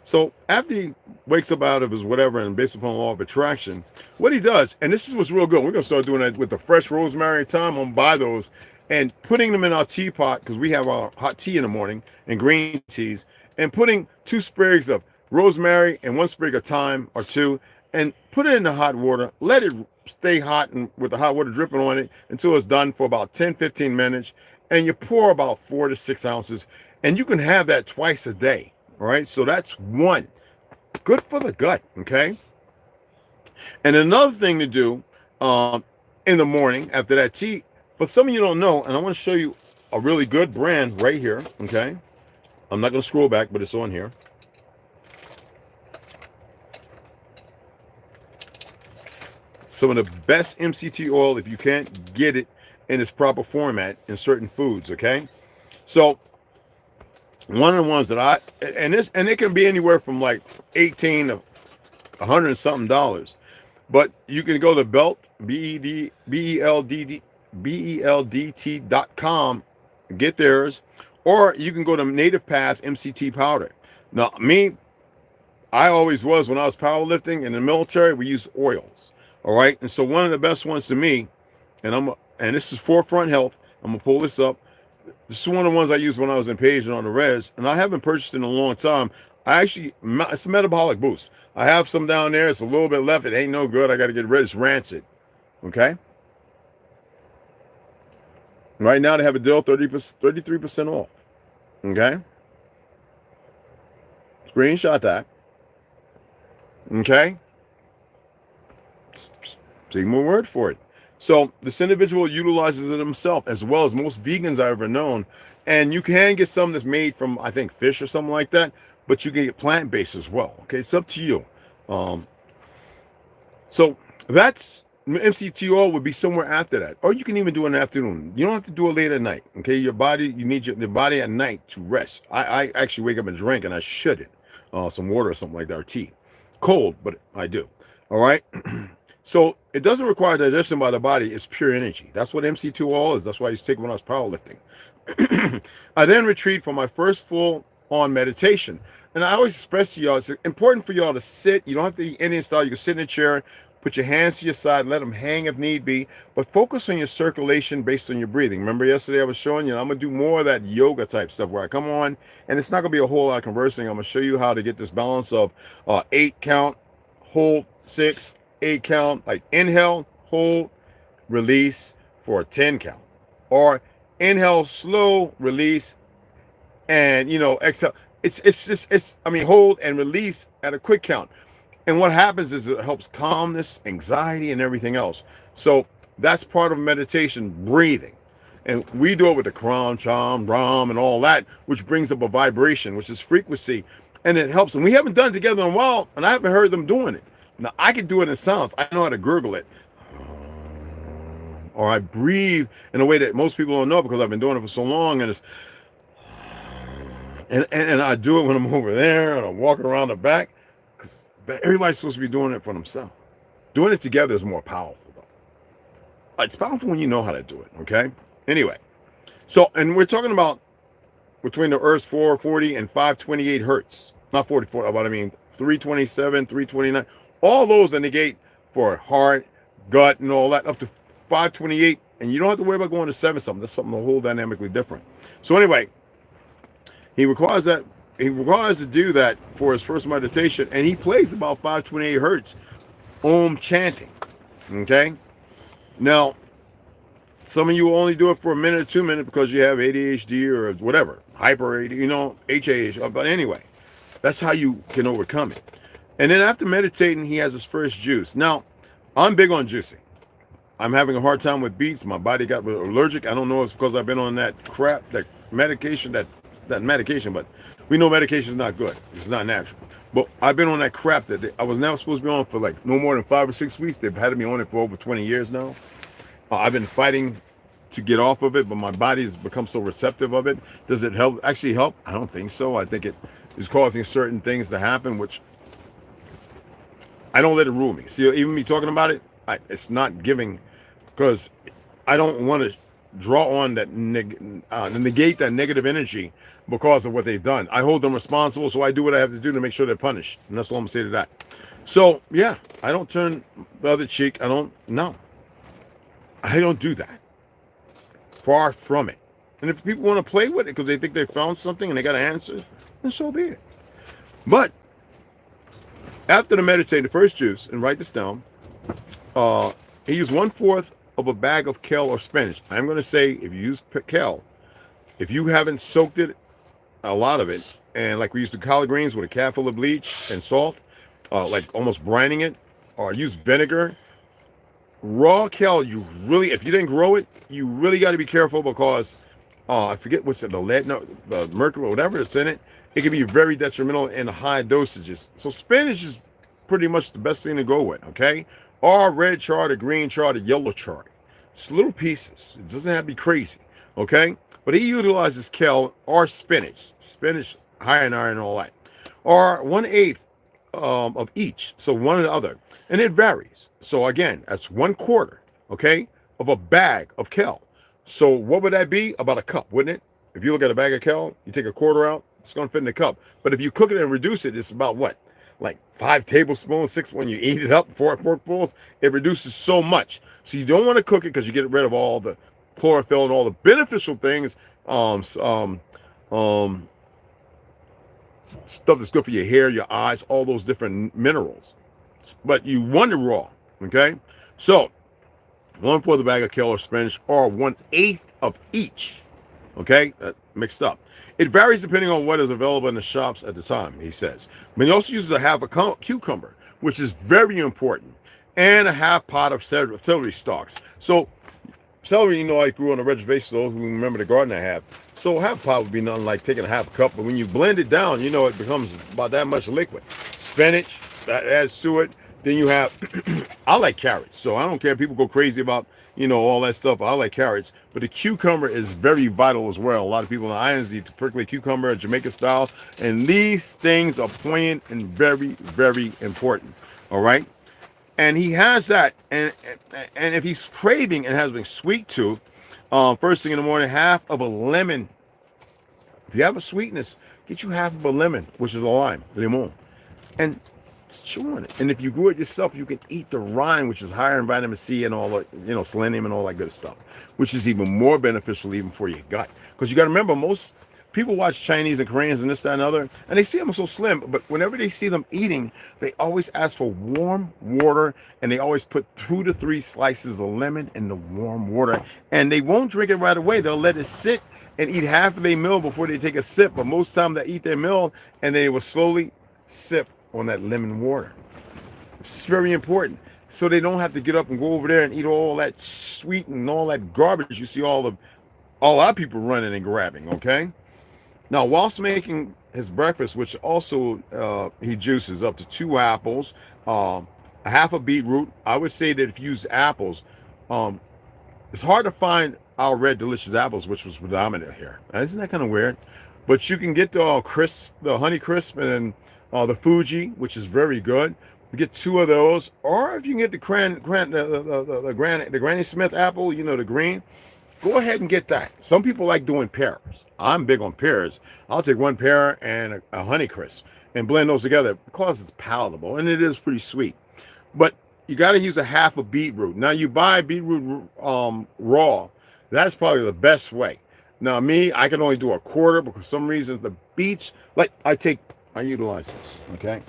So, after he wakes up out of his whatever and based upon the law of attraction, what he does, and this is what's real good. We're going to start doing that with the fresh rosemary thyme. I'm going to buy those and putting them in our teapot because we have our hot tea in the morning and green teas, and putting 2 sprigs of rosemary and 1 sprig of thyme or 2, and put it in the hot water. Let it stay hot and with the hot water dripping on it until it's done for about 10-15 minutes. And you pour about 4 to 6 ounces, and you can have that twice a day. All right. So that's 1 Good for the gut, okay? And another thing to do in the morning after that tea, but some of you don't know, and I want to show you a really good brand right here, okay? I'm not going to scroll back, but it's on here. Some of the best MCT oil if you can't get it in its proper format in certain foods, okay? So one of the ones that and it can be anywhere from like 18 to 100 and something dollars. But you can go to BELDT.com, get theirs, or you can go to Native Path MCT powder. Now, I always was, when I was powerlifting in the military, we use oils. All right. And so one of the best ones to me, and this is Forefront Health. I'm gonna pull this up. This is one of the ones I used when I was in Page and on the res, and I haven't purchased in a long time. It's a metabolic boost. I have some down there. It's a little bit left. It ain't no good. I got to get rid of it. It's rancid. Okay. Right now they have a deal 33% off. Okay. Screenshot that. Okay. Take my word for it. So this individual utilizes it himself, as well as most vegans I've ever known. And you can get some that's made from, I think, fish or something like that, but you can get plant-based as well. Okay, it's up to you. So that's MCT oil would be somewhere after that, or you can even do it in the afternoon. You don't have to do it late at night. Okay, you need your body at night to rest. I actually wake up and drink, and I should it some water or something like that, or tea, cold, but I do. All right. So it doesn't require digestion by the body. It's pure energy. That's what MCT oil is. That's why I used to take it when I was powerlifting. I then retreat for my first full-on meditation. And I always express to y'all, it's important for y'all to sit. You don't have to be Indian style. You can sit in a chair, put your hands to your side, let them hang if need be, but focus on your circulation based on your breathing. Remember yesterday I was showing you, I'm going to do more of that yoga type stuff where I come on, and it's not going to be a whole lot of conversing. I'm going to show you how to get this balance of 8 count, hold 6, 8 count, like inhale, hold, release for a 10 count, or inhale, slow, release, and exhale. It's hold and release at a quick count. And what happens is it helps calmness, anxiety, and everything else. So that's part of meditation, breathing. And we do it with the Kram, Cham, Ram, and all that, which brings up a vibration, which is frequency, and it helps. And we haven't done it together in a while, and I haven't heard them doing it. Now, I can do it in sounds. I know how to gurgle it. Or I breathe in a way that most people don't know because I've been doing it for so long. And and I do it when I'm over there and I'm walking around the back. Because everybody's supposed to be doing it for themselves. Doing it together is more powerful, though. It's powerful when you know how to do it, okay? Anyway. So, and we're talking about between the Earth's 440 and 528 hertz. Not 44, but I mean 327, 329. All those that negate for heart, gut, and all that up to 528, and you don't have to worry about going to 7 something. That's something a whole dynamically different. So anyway, he requires to do that for his first meditation, and he plays about 528 hertz Om chanting. Okay. Now, some of you will only do it for a minute or 2 minutes because you have ADHD or whatever, hyper, HAH. But anyway, that's how you can overcome it. And then after meditating, he has his first juice. Now, I'm big on juicing. I'm having a hard time with beets. My body got allergic. I don't know if it's because I've been on that crap, that medication, but we know medication is not good. It's not natural. But I've been on that crap that I was never supposed to be on for like no more than 5 or 6 weeks. They've had me on it for over 20 years now. I've been fighting to get off of it, but my body's become so receptive of it. Does it actually help? I don't think so. I think it is causing certain things to happen, which I don't let it rule me. See, even me talking about it, it's not giving, because I don't want to draw on that negate that negative energy because of what they've done. I hold them responsible, so I do what I have to do to make sure they're punished. And that's all I'm saying to that. So yeah, I don't turn the other cheek. I don't do that. Far from it. And if people want to play with it because they think they found something and they got an answer, then so be it. But after the meditate, the first juice, and write this down, he used 1/4 of a bag of kale or spinach. I'm going to say, if you use kale, if you haven't soaked it, a lot of it, and like we used to collard greens with a cap full of bleach and salt, like almost brining it, or use vinegar. Raw kale, you really, if you didn't grow it, you really got to be careful because I forget what's in the lead, no, the mercury, whatever is in it. It can be very detrimental in high dosages. So spinach is pretty much the best thing to go with, okay? Or red chard, or green chard, or yellow chard. Just little pieces. It doesn't have to be crazy, okay? But he utilizes kale or spinach. Spinach, high in iron and all that. Or 1/8 of each, so one or the other. And it varies. So again, that's 1/4, okay, of a bag of kale. So what would that be? About a cup, wouldn't it? If you look at a bag of kale, you take a quarter out, it's going to fit in the cup. But if you cook it and reduce it, it's about what? Like 5 tablespoons, 6 when you eat it up, 4 forkfuls. It reduces so much. So you don't want to cook it because you get rid of all the chlorophyll and all the beneficial things, stuff that's good for your hair, your eyes, all those different minerals. But you want it raw, okay? So 1/4 the bag of kale or spinach, or 1/8 of each, okay? Mixed up. It varies depending on what is available in the shops at the time, he says. But he also uses a half a cucumber, which is very important, and a half pot of celery stalks. So celery, you know, I grew on a reservation, those who remember the garden I have. So half pot would be nothing like taking a half cup, but when you blend it down, you know, it becomes about that much liquid. Spinach, that adds to it. Then you have, I like carrots, so I don't care if people go crazy about, you know, all that stuff. I like carrots, but the cucumber is very vital as well. A lot of people in the islands eat the prickly cucumber, Jamaican style, and these things are poignant and very, very important. All right, and he has that, and if he's craving and has a sweet tooth, first thing in the morning, half of a lemon. If you have a sweetness, get you half of a lemon, which is a lime, limon, and chew on it. And if you grew it yourself, you can eat the rind, which is higher in vitamin C and all the, you know, selenium and all that good stuff, which is even more beneficial even for your gut. Because you got to remember, most people watch Chinese and Koreans and this, that, and other, and they see them so slim, but whenever they see them eating, they always ask for warm water, and they always put 2 to 3 slices of lemon in the warm water, and they won't drink it right away. They'll let it sit and eat half of their meal before they take a sip, but most time they eat their meal, and they will slowly sip on that lemon water. It's very important, so they don't have to get up and go over there and eat all that sweet and all that garbage you see all our people running and grabbing, okay? Now, whilst making his breakfast, which also he juices up to 2 apples, a half a beetroot. I would say that if you use apples, it's hard to find our red delicious apples, which was predominant here. Isn't that kind of weird? But you can get the crisp, the honey crisp, and the Fuji, which is very good. You get 2 of those, or if you can get the Granny Smith apple, you know, the green. Go ahead and get that. Some people like doing pears. I'm big on pears. I'll take 1 pear and a honey crisp and blend those together because it's palatable and it is pretty sweet. But you got to use a half a beetroot. Now you buy beetroot raw. That's probably the best way. Now me, I can only do a quarter because for some reason the beets, like I utilize this. Okay,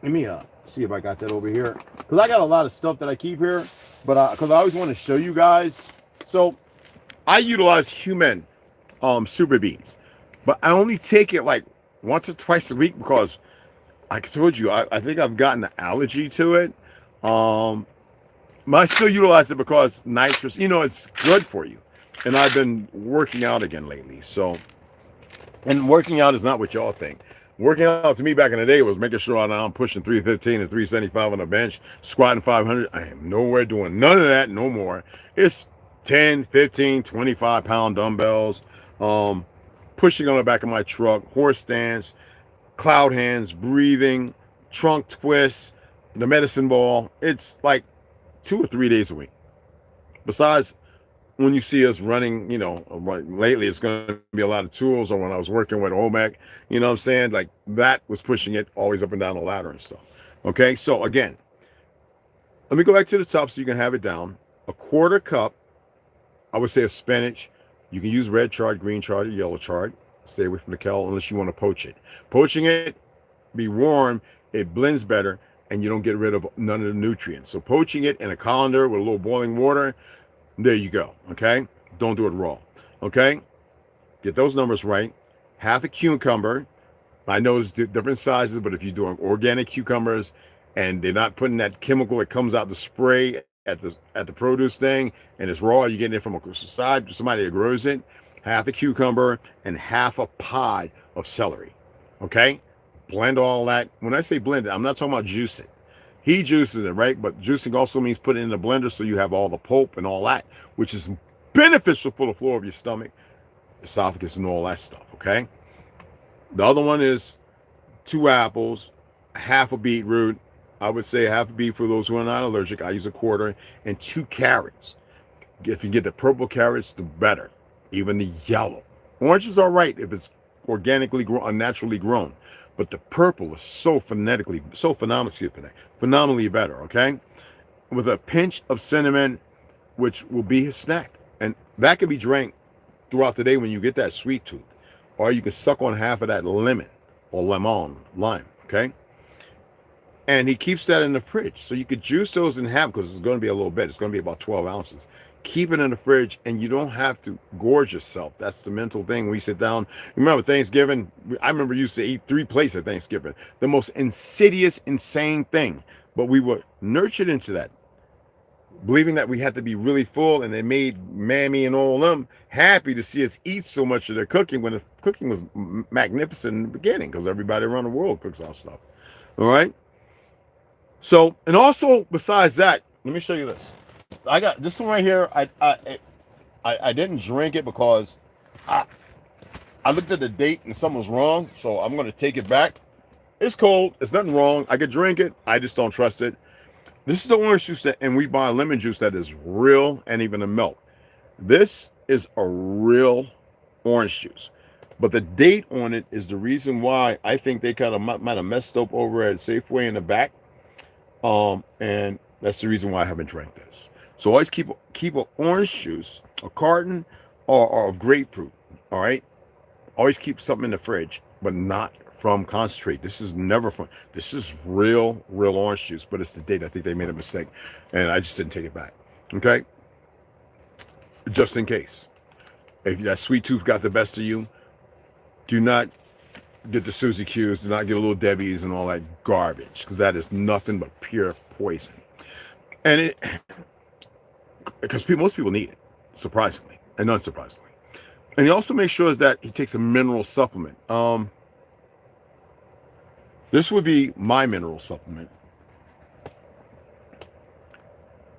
let me see if I got that over here, because I got a lot of stuff that I keep here, but because I always want to show you guys. So I utilize human super beans, but I only take it like once or twice a week because I told you I think I've gotten an allergy to it. But I still utilize it because nitrous, you know, it's good for you. And I've been working out again lately. So, and working out is not what y'all think. Working out to me back in the day was making sure I'm pushing 315 and 375 on the bench, squatting 500. I am nowhere doing none of that no more. It's 10, 15, 25 pound dumbbells, pushing on the back of my truck, horse stance, cloud hands, breathing, trunk twists, the medicine ball. It's like 2 or 3 days a week. Besides, when you see us running, you know, lately it's going to be a lot of tools, or when I was working with OMAC, you know what I'm saying? Like that was pushing it always up and down the ladder and stuff. Okay, so again, let me go back to the top so you can have it down. A 1/4 cup, I would say, of spinach. You can use red chard, green chard, or yellow chard. Stay away from the kale unless you want to poach it. Poaching it, be warm, it blends better, and you don't get rid of none of the nutrients. So poaching it in a colander with a little boiling water, there you go, okay? Don't do it raw, okay? Get those numbers right. Half a cucumber, I know it's different sizes, but if you're doing organic cucumbers and they're not putting that chemical that comes out the spray at the produce thing and it's raw, you're getting it from a side, somebody that grows it, half a cucumber and half a pod of celery. Okay? Blend all that. When I say blend it, I'm not talking about juice it. He juices it, right? But juicing also means put it in the blender so you have all the pulp and all that, which is beneficial for the floor of your stomach, esophagus, and all that stuff, okay? The other one is 2 apples, half a beetroot. I would say half a beet for those who are not allergic. I use a quarter, and 2 carrots. If you get the purple carrots, the better. Even the yellow. Orange is all right if it's organically grown, naturally grown. But the purple is phenomenally better, okay? With a pinch of cinnamon, which will be his snack. And that can be drank throughout the day when you get that sweet tooth. Or you can suck on half of that lemon or lime, okay? And he keeps that in the fridge. So you could juice those in half because it's going to be a little bit. It's going to be about 12 ounces. Keep it in the fridge and you don't have to gorge yourself. That's the mental thing. When you sit down, remember Thanksgiving, I remember used to eat 3 plates at Thanksgiving. The most insidious, insane thing. But we were nurtured into that, believing that we had to be really full, and it made Mammy and all of them happy to see us eat so much of their cooking when the cooking was magnificent in the beginning because everybody around the world cooks our stuff. All right? So, and also besides that, let me show you this. I got this one right here. I didn't drink it because I looked at the date and something was wrong, so I'm going to take it back. It's cold. It's nothing wrong. I could drink it. I just don't trust it. This is the orange juice and we buy lemon juice that is real, and even the milk. This is a real orange juice. But the date on it is the reason why I think they kind of might have messed up over at Safeway in the back. And that's the reason why I haven't drank this. So always keep an orange juice, a carton, or of grapefruit. All right. Always keep something in the fridge, but not from concentrate. This is never from. This is real orange juice, but it's the date. I think they made a mistake, and I just didn't take it back. Okay. Just in case, if that sweet tooth got the best of you, do not get the Suzy Q's. Do not get a Little Debbie's and all that garbage, because that is nothing but pure poison. And because most people need it, surprisingly and unsurprisingly. And he also makes sure that he takes a mineral supplement. This would be my mineral supplement.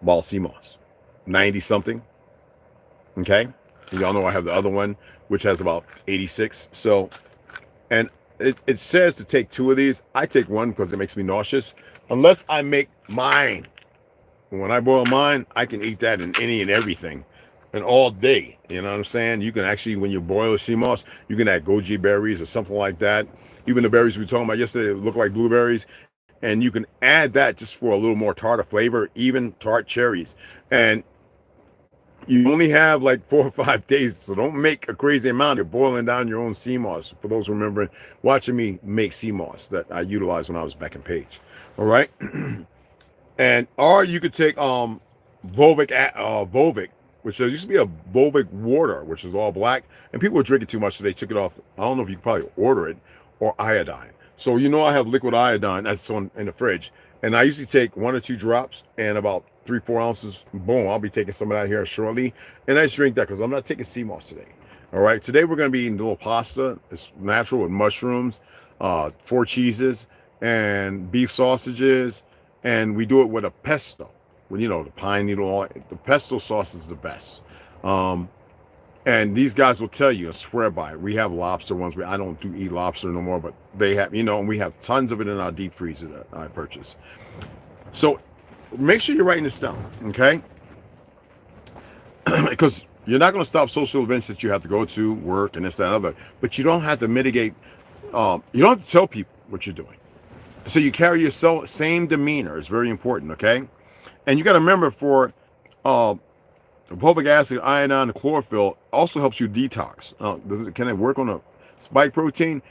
Ball sea moss, 90 something. Okay, y'all know I have the other one, which has about 86. So, and it says to take 2 of these. I take 1 because it makes me nauseous. Unless I make mine. When I boil mine, I can eat that in any and everything, and all day. You know what I'm saying? You can actually, when you boil sea moss, you can add goji berries or something like that. Even the berries we were talking about yesterday look like blueberries, and you can add that just for a little more tartar flavor, even tart cherries. And you only have like 4 or 5 days, so don't make a crazy amount. You're boiling down your own sea moss. For those remembering watching me make sea moss that I utilized when I was back in Page. All right. And or you could take Volvic, which there used to be a Volvic water, which is all black, and people were drinking too much, so they took it off. I don't know if you could probably order it, or iodine. So you know I have liquid iodine that's in the fridge, and I usually take 1 or 2 drops and about 3-4 ounces. Boom, I'll be taking some of that here shortly, and I just drink that because I'm not taking sea moss today. All right, today we're going to be eating a little pasta. It's natural with mushrooms, 4 cheeses, and beef sausages. And we do it with a pesto, with, you know, the pine needle oil. The pesto sauce is the best. And these guys will tell you, I swear by it. We have lobster ones. I don't eat lobster no more, but they have, you know, and we have tons of it in our deep freezer that I purchase. So make sure you're writing this down, okay? Because you're not going to stop social events that you have to go to, work, and this, that, and other. But you don't have to mitigate. You don't have to tell people what you're doing. So you carry your same demeanor. It's very important, okay? And you got to remember for fulvic acid, iodine, and chlorophyll also helps you detox. Can it work on a spike protein?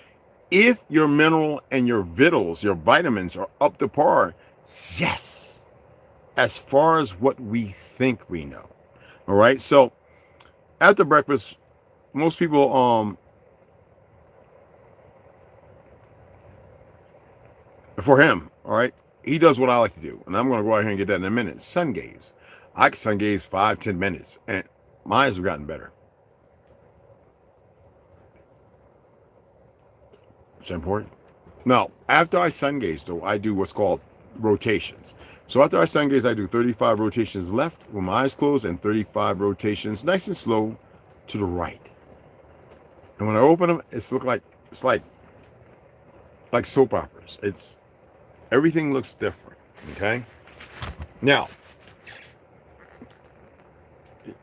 If your mineral and your vittles, your vitamins are up to par, yes. As far as what we think we know. All right? So after breakfast, most people for him, all right, he does what I like to do, and I'm going to go out here and get that in a minute. Sun gaze. I can sun gaze 5-10 minutes, and my eyes have gotten better. It's important. Now, after I sun gaze, though, I do what's called rotations. So after I sun gaze, I do 35 rotations left with my eyes closed and 35 rotations nice and slow to the right. And when I open them, it's like soap operas. It's everything looks different. Okay. Now,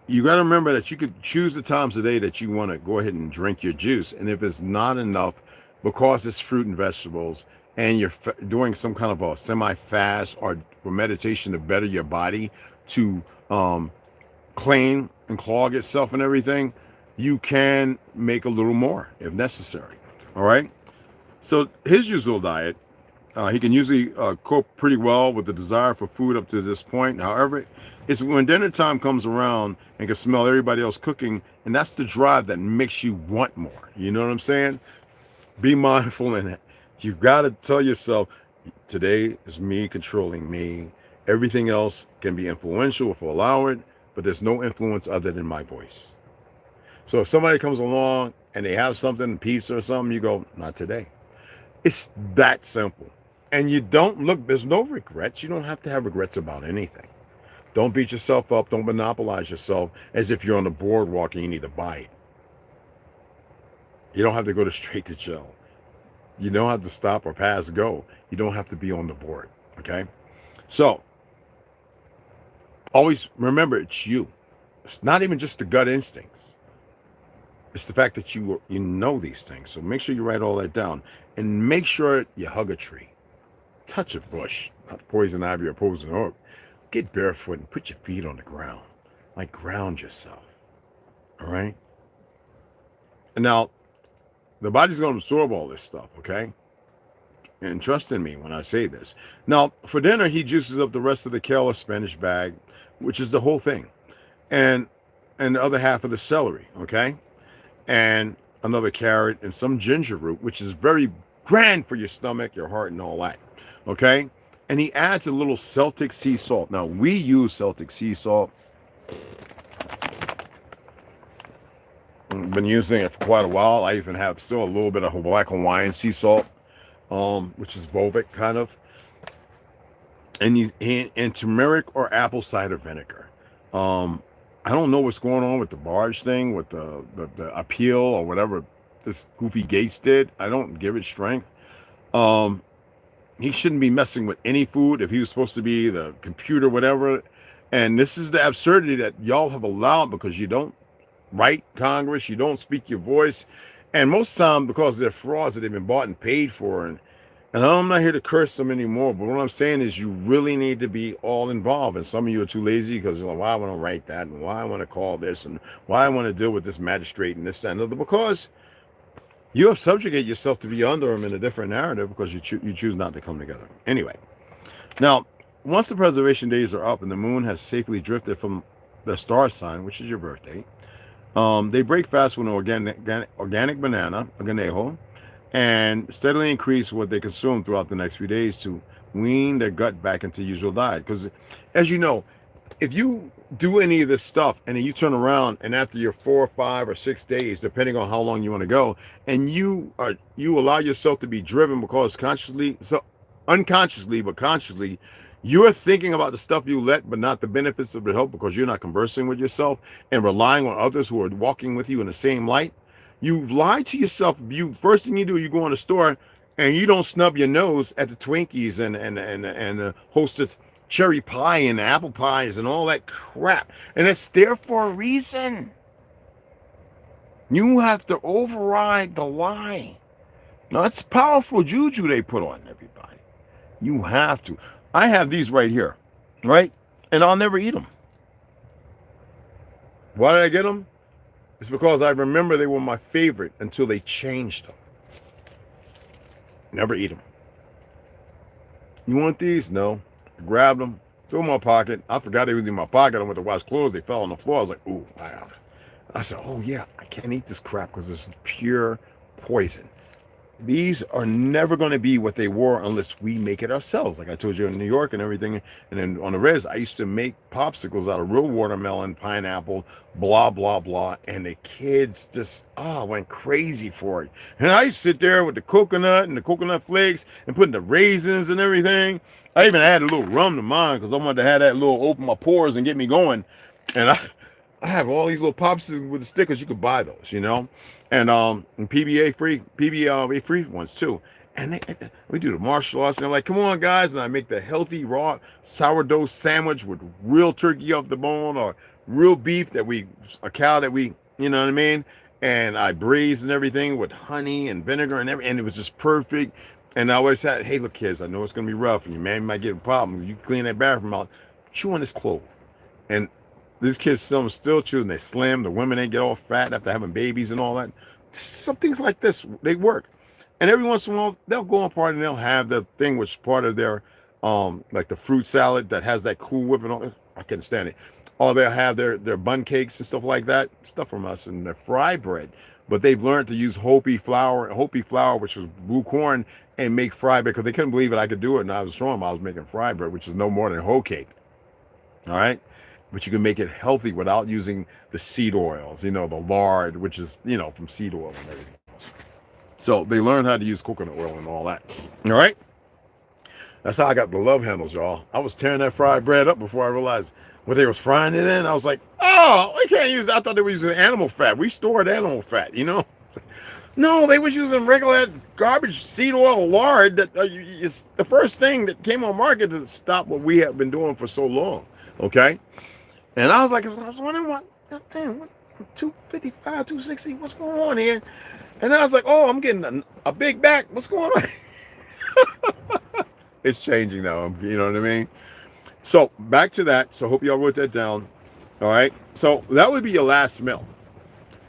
you got to remember that you could choose the times of day that you want to go ahead and drink your juice, and if it's not enough, because it's fruit and vegetables, and you're doing some kind of a semi-fast or meditation to better your body to clean and clog itself and everything, you can make a little more if necessary. All right. So his usual diet, he can usually cope pretty well with the desire for food up to this point. However, it's when dinner time comes around and can smell everybody else cooking, and that's the drive that makes you want more. You know what I'm saying? Be mindful in it. You got to tell yourself, today is me controlling me. Everything else can be influential if we allow it, but there's no influence other than my voice. So if somebody comes along and they have something, pizza or something, you go, not today. It's that simple. And you don't look, there's no regrets. You don't have to have regrets about anything. Don't beat yourself up. Don't monopolize yourself as if you're on the boardwalk and you need to buy it. You don't have to go to straight to jail. You don't have to stop or pass go. You don't have to be on the board. Okay. So always remember, it's you. It's not even just the gut instincts. It's the fact that you know these things. So make sure you write all that down, and make sure you hug a tree, touch a bush, not poison ivy or poison oak. Get barefoot and put your feet on the ground. Like, ground yourself. All right. And now, the body's going to absorb all this stuff, okay? And trust in me when I say this. Now, for dinner, he juices up the rest of the kale or spinach bag, which is the whole thing, and the other half of the celery, okay? And another carrot and some ginger root, which is very grand for your stomach, your heart, and all that, okay? And he adds a little Celtic sea salt. Now, we use Celtic sea salt. I've been using it for quite a while. I even have still a little bit of black Hawaiian sea salt, which is Volvic kind of, and turmeric or apple cider vinegar. I don't know what's going on with the barge thing, with the appeal or whatever this goofy Gates did. I don't give it strength. He shouldn't be messing with any food if he was supposed to be the computer, whatever. And this is the absurdity that y'all have allowed because you don't write Congress, you don't speak your voice, and most time because they're frauds that they've been bought and paid for. And I'm not here to curse them anymore, but what I'm saying is you really need to be all involved. And some of you are too lazy because you're like, why I want to write that, and why I want to call this, and why I want to deal with this magistrate and this, that, and other, because you have subjugated yourself to be under them in a different narrative because you choose not to come together. Anyway, now, once the preservation days are up and the moon has safely drifted from the star sign, which is your birthday, they break fast with an organic banana, a ganejo, and steadily increase what they consume throughout the next few days to wean their gut back into usual diet. Because, as you know, if you do any of this stuff and then you turn around and after your 4 or 5 or 6 days, depending on how long you want to go, and you allow yourself to be driven because unconsciously, but consciously, you're thinking about the stuff you let, but not the benefits of the help because you're not conversing with yourself and relying on others who are walking with you in the same light. You've lied to yourself. First thing you do, you go in the store and you don't snub your nose at the Twinkies and Hostess cherry pie and apple pies and all that crap. And it's there for a reason. You have to override the lie. Now, it's powerful juju they put on everybody. You have to. I have these right here, right? And I'll never eat them. Why did I get them? It's because I remember they were my favorite until they changed them. Never eat them. You want these? No. I grabbed them, threw them in my pocket. I forgot they was in my pocket. I went to wash clothes. They fell on the floor. I was like, ooh, wow. I said, oh, yeah, I can't eat this crap because it's pure poison. these are never going to be what they were unless we make it ourselves. Like I told you in New York and everything. And then on the res, I used to make popsicles out of real watermelon, pineapple, blah, blah, blah. And the kids just, went crazy for it. And I used to sit there with the coconut and the coconut flakes and putting the raisins and everything. I even added a little rum to mine because I wanted to have that little open my pores and get me going. And I have all these little popsicles with the stickers. You could buy those, and PBA free ones too. And we do the martial arts, and they're like, "Come on, guys!" And I make the healthy raw sourdough sandwich with real turkey off the bone or real beef a cow that we, you know what I mean? And I braise and everything with honey and vinegar and everything, and it was just perfect. And I always said, "Hey, look, kids, I know it's gonna be rough, and your man might get a problem. You clean that bathroom out, chew on this clove." And these kids still chewing. They slim. The women, they get all fat after having babies and all that. Some things like this, they work. And every once in a while, they'll go on party and they'll have the thing which is part of their, like the fruit salad that has that Cool Whip and all. I can't stand it. Or they'll have their bun cakes and stuff like that. Stuff from us and their fry bread. But they've learned to use Hopi flour, which is blue corn, and make fry bread because they couldn't believe it. I could do it. And I was showing them I was making fry bread, which is no more than hoe cake. All right. But you can make it healthy without using the seed oils, the lard, which is, from seed oil and everything else. So they learn how to use coconut oil and all that. All right. That's how I got the love handles, y'all. I was tearing that fried bread up before I realized what they was frying it in. I was like, we can't use, I thought they were using animal fat. We stored animal fat, No, they was using regular garbage seed oil lard that is the first thing that came on market to stop what we have been doing for so long. Okay. And I was wondering what 255, 260, what's going on here? And I was like, I'm getting a big back. What's going on? It's changing now. You know what I mean? So back to that. So hope y'all wrote that down. All right. So that would be your last meal.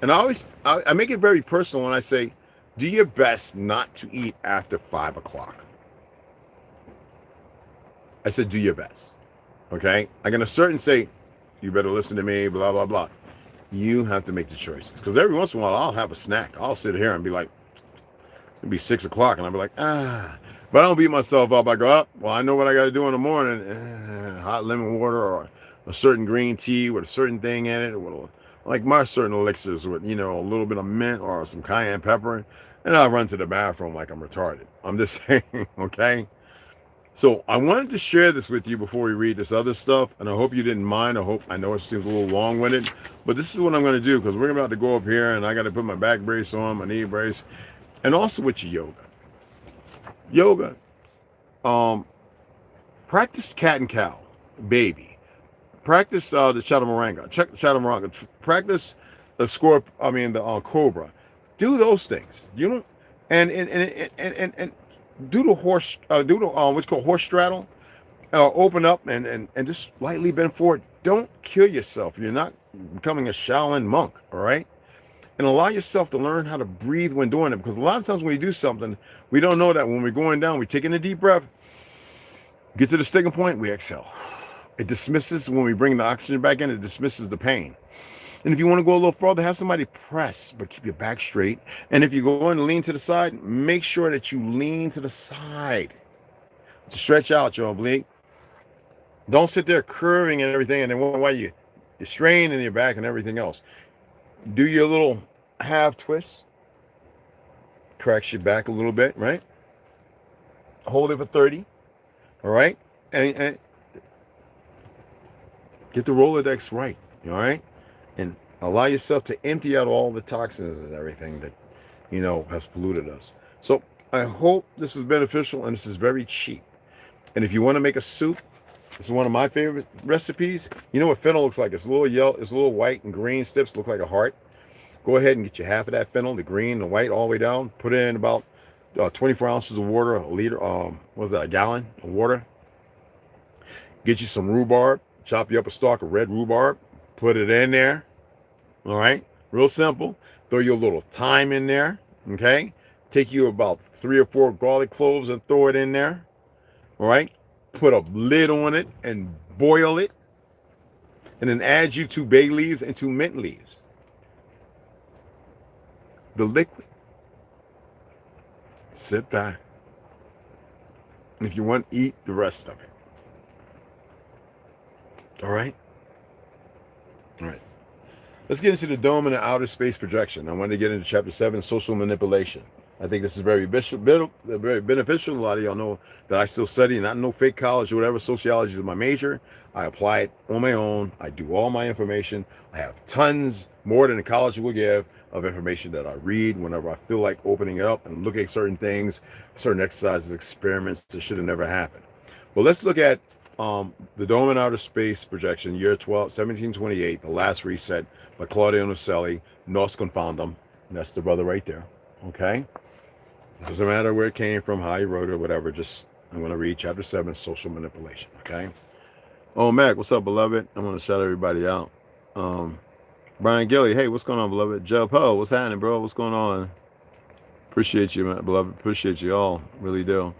And I make it very personal when I say, do your best not to eat after 5 o'clock. I said, do your best. Okay. I'm going to certain say, you better listen to me, blah, blah, blah. You have to make the choices. Because every once in a while, I'll have a snack. I'll sit here and be like, it'll be 6 o'clock. And I'll be like, But I don't beat myself up. I go up. Well, I know what I got to do in the morning. Hot lemon water or a certain green tea with a certain thing in it. Or like my certain elixirs with, a little bit of mint or some cayenne pepper. And I'll run to the bathroom like I'm retarded. I'm just saying, okay? So I wanted to share this with you before we read this other stuff, and I hope you didn't mind. I know it seems a little long-winded, but this is what I'm going to do because we're about to go up here, and I got to put my back brace on, my knee brace, and also with your yoga. Practice cat and cow, baby. Practice the chaturanga. Chaturanga. Practice the cobra. Do those things. And do the horse, what's called horse straddle, open up and just lightly bend forward. Don't kill yourself. You're not becoming a Shaolin monk, all right? And allow yourself to learn how to breathe when doing it, because a lot of times when we do something, we don't know that when we're going down, we take in a deep breath, get to the sticking point, we exhale. It dismisses, when we bring the oxygen back in, it dismisses the pain. And if you want to go a little further, have somebody press, but keep your back straight. And if you go in and lean to the side, make sure that you lean to the side. To stretch out your oblique. Don't sit there curving and everything, and then while you're straining your back and everything else. Do your little half twist. Cracks your back a little bit, right? Hold it for 30. All right? And get the Rolodex right. All right? And allow yourself to empty out all the toxins and everything that, has polluted us. So I hope this is beneficial, and this is very cheap. And if you want to make a soup, this is one of my favorite recipes. You know what fennel looks like? It's a little yellow, it's a little white and green strips look like a heart. Go ahead and get you half of that fennel, the green, the white, all the way down. Put in about 24 ounces of water, a liter, a gallon of water. Get you some rhubarb. Chop you up a stalk of red rhubarb. Put it in there. All right. Real simple. Throw your little thyme in there. Okay. Take you about 3 or 4 garlic cloves and throw it in there. All right. Put a lid on it and boil it. And then add you 2 bay leaves and 2 mint leaves. The liquid. Sit back. If you want, eat the rest of it. All right? All right. Let's get into the dome and the outer space projection. I wanted to get into chapter 7, social manipulation. I think this is very beneficial. A lot of y'all know that I still study, not no fake college or whatever. Sociology is my major. I apply it on my own. I do all my information. I have tons, more than the college will give, of information that I read whenever I feel like opening it up and looking at certain things, certain exercises, experiments that should have never happened. But let's look at the Dome and Outer Space Projection, year 1728, The Last Reset by Claudio Nocelli, Nos Confundum. And that's the brother right there. Okay? It doesn't matter where it came from, how you wrote it, whatever. Just, I'm going to read chapter 7, Social Manipulation. Okay? Oh, Mac, what's up, beloved? I'm going to shout everybody out. Brian Gilly, hey, what's going on, beloved? Joe Poe, what's happening, bro? What's going on? Appreciate you, man, beloved. Appreciate you all. Really do.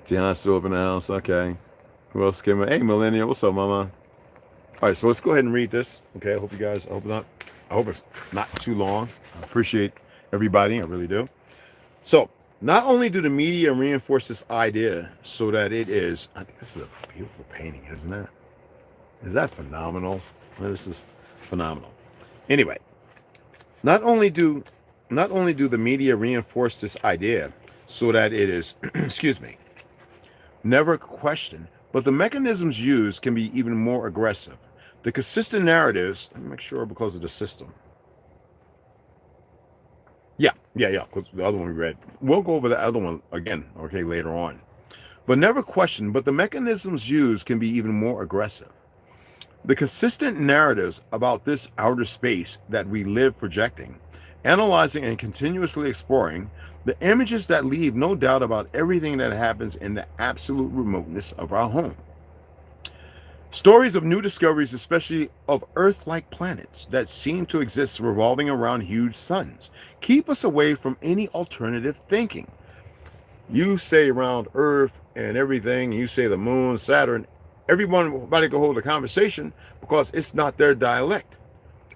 Tiana's still up in the house. Okay. Who else came in? Hey, Millennial, what's up, mama? All right, so let's go ahead and read this. Okay, I hope you guys, I hope it's not too long. I appreciate everybody. I really do. So, not only do the media reinforce this idea so that it is, I think this is a beautiful painting, isn't it? Is that phenomenal? This is phenomenal. Anyway, not only do the media reinforce this idea so that it is, excuse me, never questioned, but the mechanisms used can be even more aggressive. The consistent narratives, let me make sure because of the system. Yeah, because the other one we read. We'll go over the other one again, okay, later on. But never questioned, but the mechanisms used can be even more aggressive. The consistent narratives about this outer space that we live projecting, analyzing and continuously exploring, the images that leave no doubt about everything that happens in the absolute remoteness of our home. Stories of new discoveries, especially of Earth-like planets that seem to exist revolving around huge suns, keep us away from any alternative thinking. You say around Earth and everything, you say the moon, Saturn, everybody can hold a conversation because it's not their dialect.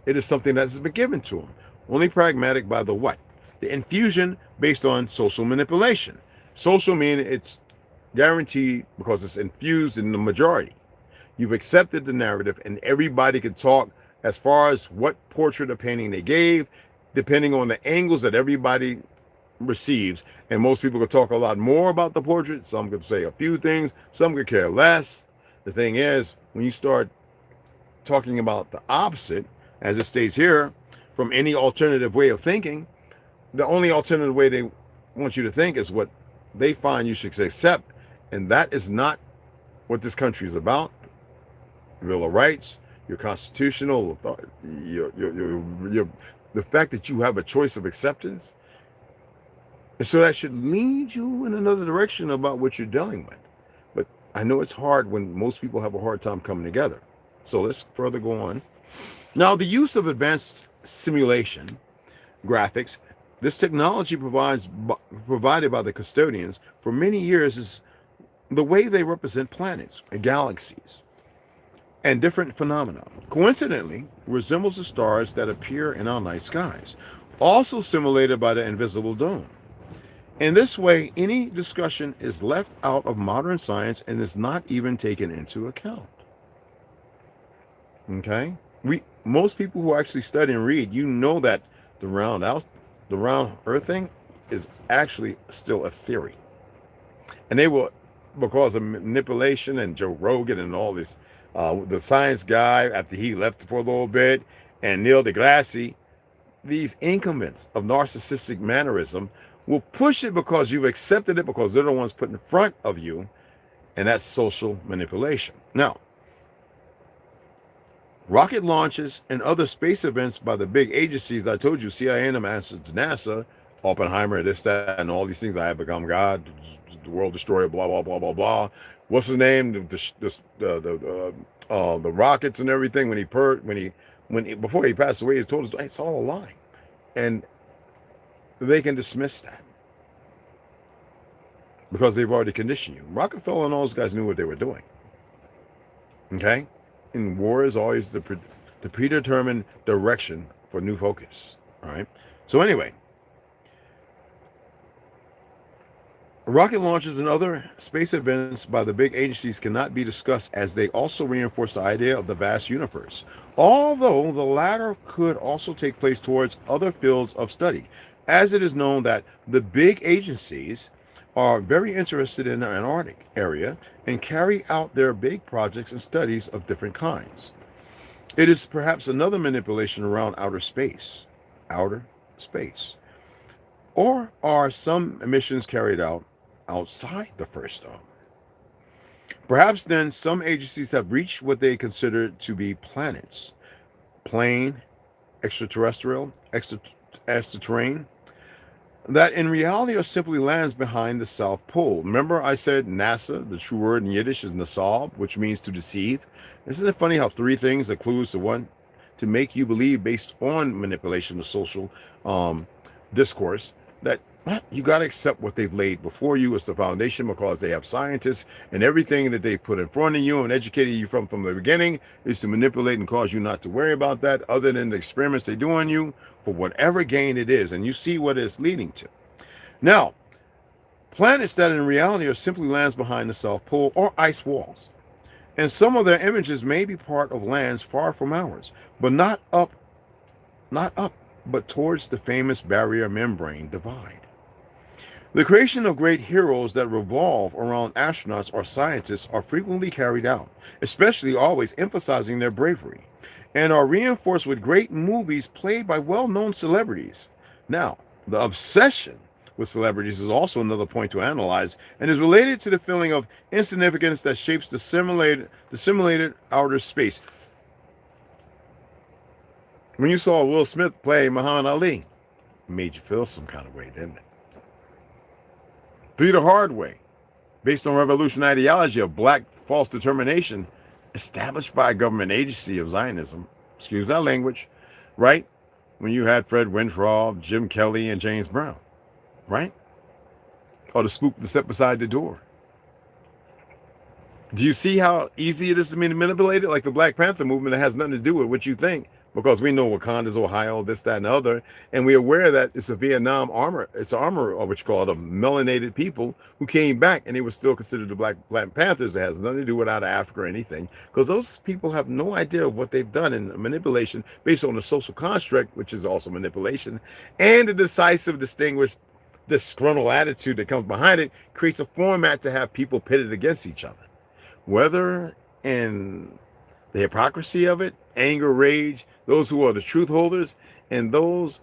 It is something that has been given to them. Only pragmatic by the what? The infusion based on social manipulation. Social meaning it's guaranteed because it's infused in the majority. You've accepted the narrative and everybody can talk as far as what portrait or painting they gave, depending on the angles that everybody receives. And most people could talk a lot more about the portrait. Some could say a few things. Some could care less. The thing is, when you start talking about the opposite, as it states here, from any alternative way of thinking, the only alternative way they want you to think is what they find you should accept. And that is not what this country is about. Bill of Rights, your constitutional authority, the fact that you have a choice of acceptance. And so that should lead you in another direction about what you're dealing with. But I know it's hard when most people have a hard time coming together. So let's further go on. Now, the use of advanced simulation graphics, this technology provided by the custodians for many years is the way they represent planets and galaxies and different phenomena. Coincidentally, resembles the stars that appear in our night skies, also simulated by the invisible dome. In this way, any discussion is left out of modern science and is not even taken into account. Okay? Most people who actually study and read, you know that the round Earth thing is actually still a theory. And they will, because of manipulation and Joe Rogan and all this, the science guy, after he left for a little bit, and Neil deGrasse, these incumbents of narcissistic mannerism will push it because you've accepted it because they're the ones put in front of you, and that's social manipulation. Now, rocket launches and other space events by the big agencies, I told you, CIA and the Masters to NASA, Oppenheimer, this, that, and all these things, I have become God, the world destroyer, blah, blah, blah, blah, blah. What's his name? The rockets and everything, before he passed away, he told us it's all a lie. And they can dismiss that because they've already conditioned you. Rockefeller and all those guys knew what they were doing. Okay? And war is always the predetermined direction for new focus. All right? So anyway, Rocket launches and other space events by the big agencies cannot be discussed, as they also reinforce the idea of the vast universe, although the latter could also take place towards other fields of study, as it is known that the big agencies are very interested in the Antarctic area and carry out their big projects and studies of different kinds. It is perhaps another manipulation around outer space. Outer space. Or are some missions carried out outside the first dome? Perhaps then some agencies have reached what they consider to be planets, plane, extraterrestrial, extraterrestrial, that in reality are simply lands behind the South Pole. Remember I said NASA, the true word in Yiddish is nasab, which means to deceive. Isn't it funny how three things are clues to one? To make you believe based on manipulation of social discourse that you got to accept what they've laid before you as the foundation, because they have scientists, and everything that they put in front of you and educated you from the beginning is to manipulate and cause you not to worry about that, other than the experiments they do on you for whatever gain it is. And you see what it's leading to. Now, planets that in reality are simply lands behind the South Pole or ice walls. And some of their images may be part of lands far from ours, but not up, but towards the famous barrier membrane divide. The creation of great heroes that revolve around astronauts or scientists are frequently carried out, especially always emphasizing their bravery, and are reinforced with great movies played by well-known celebrities. Now, the obsession with celebrities is also another point to analyze, and is related to the feeling of insignificance that shapes the simulated outer space. When you saw Will Smith play Muhammad Ali, it made you feel some kind of way, didn't it? Through the hard way, based on revolutionary ideology of black false determination established by a government agency of Zionism, excuse that language, right? When you had Fred Winfrey, Jim Kelly, and James Brown, right? Or the spook that sat beside the door. Do you see how easy it is to be manipulated? Like the Black Panther movement, that has nothing to do with what you think, because we know Wakanda's Ohio, this, that, and the other, and we're aware that it's a Vietnam armor. It's armor, or what you call it, of melanated people who came back, and they were still considered the Black Panthers. It has nothing to do with out of Africa or anything, because those people have no idea of what they've done in manipulation based on the social construct, which is also manipulation, and the decisive, distinguished, disgruntled attitude that comes behind it creates a format to have people pitted against each other, whether in the hypocrisy of it, anger, rage, those who are the truth holders, and those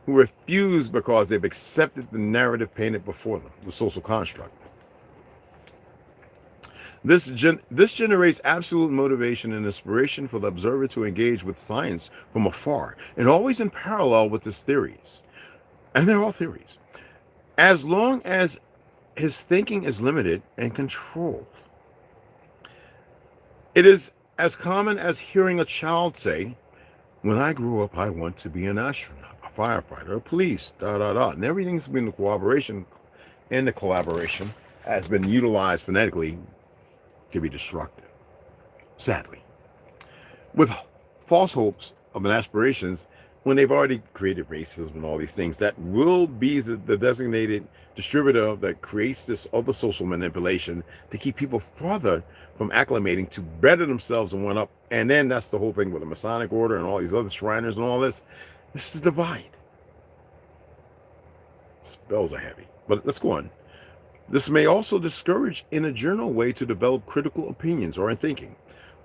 who refuse because they've accepted the narrative painted before them, the social construct. This generates absolute motivation and inspiration for the observer to engage with science from afar, and always in parallel with his theories. And they're all theories. As long as his thinking is limited and controlled. It is as common as hearing a child say, when I grew up, I want to be an astronaut, a firefighter, a police, And everything's been the cooperation, and the collaboration has been utilized phonetically to be destructive, sadly. With false hopes of and aspirations, when they've already created racism and all these things, that will be the designated distributor that creates this other social manipulation to keep people further from acclimating to better themselves and one up. And then that's the whole thing with the Masonic order and all these other Shriners and all this. This is divide. Spells are heavy, but let's go on. This may also discourage in a general way to develop critical opinions or in thinking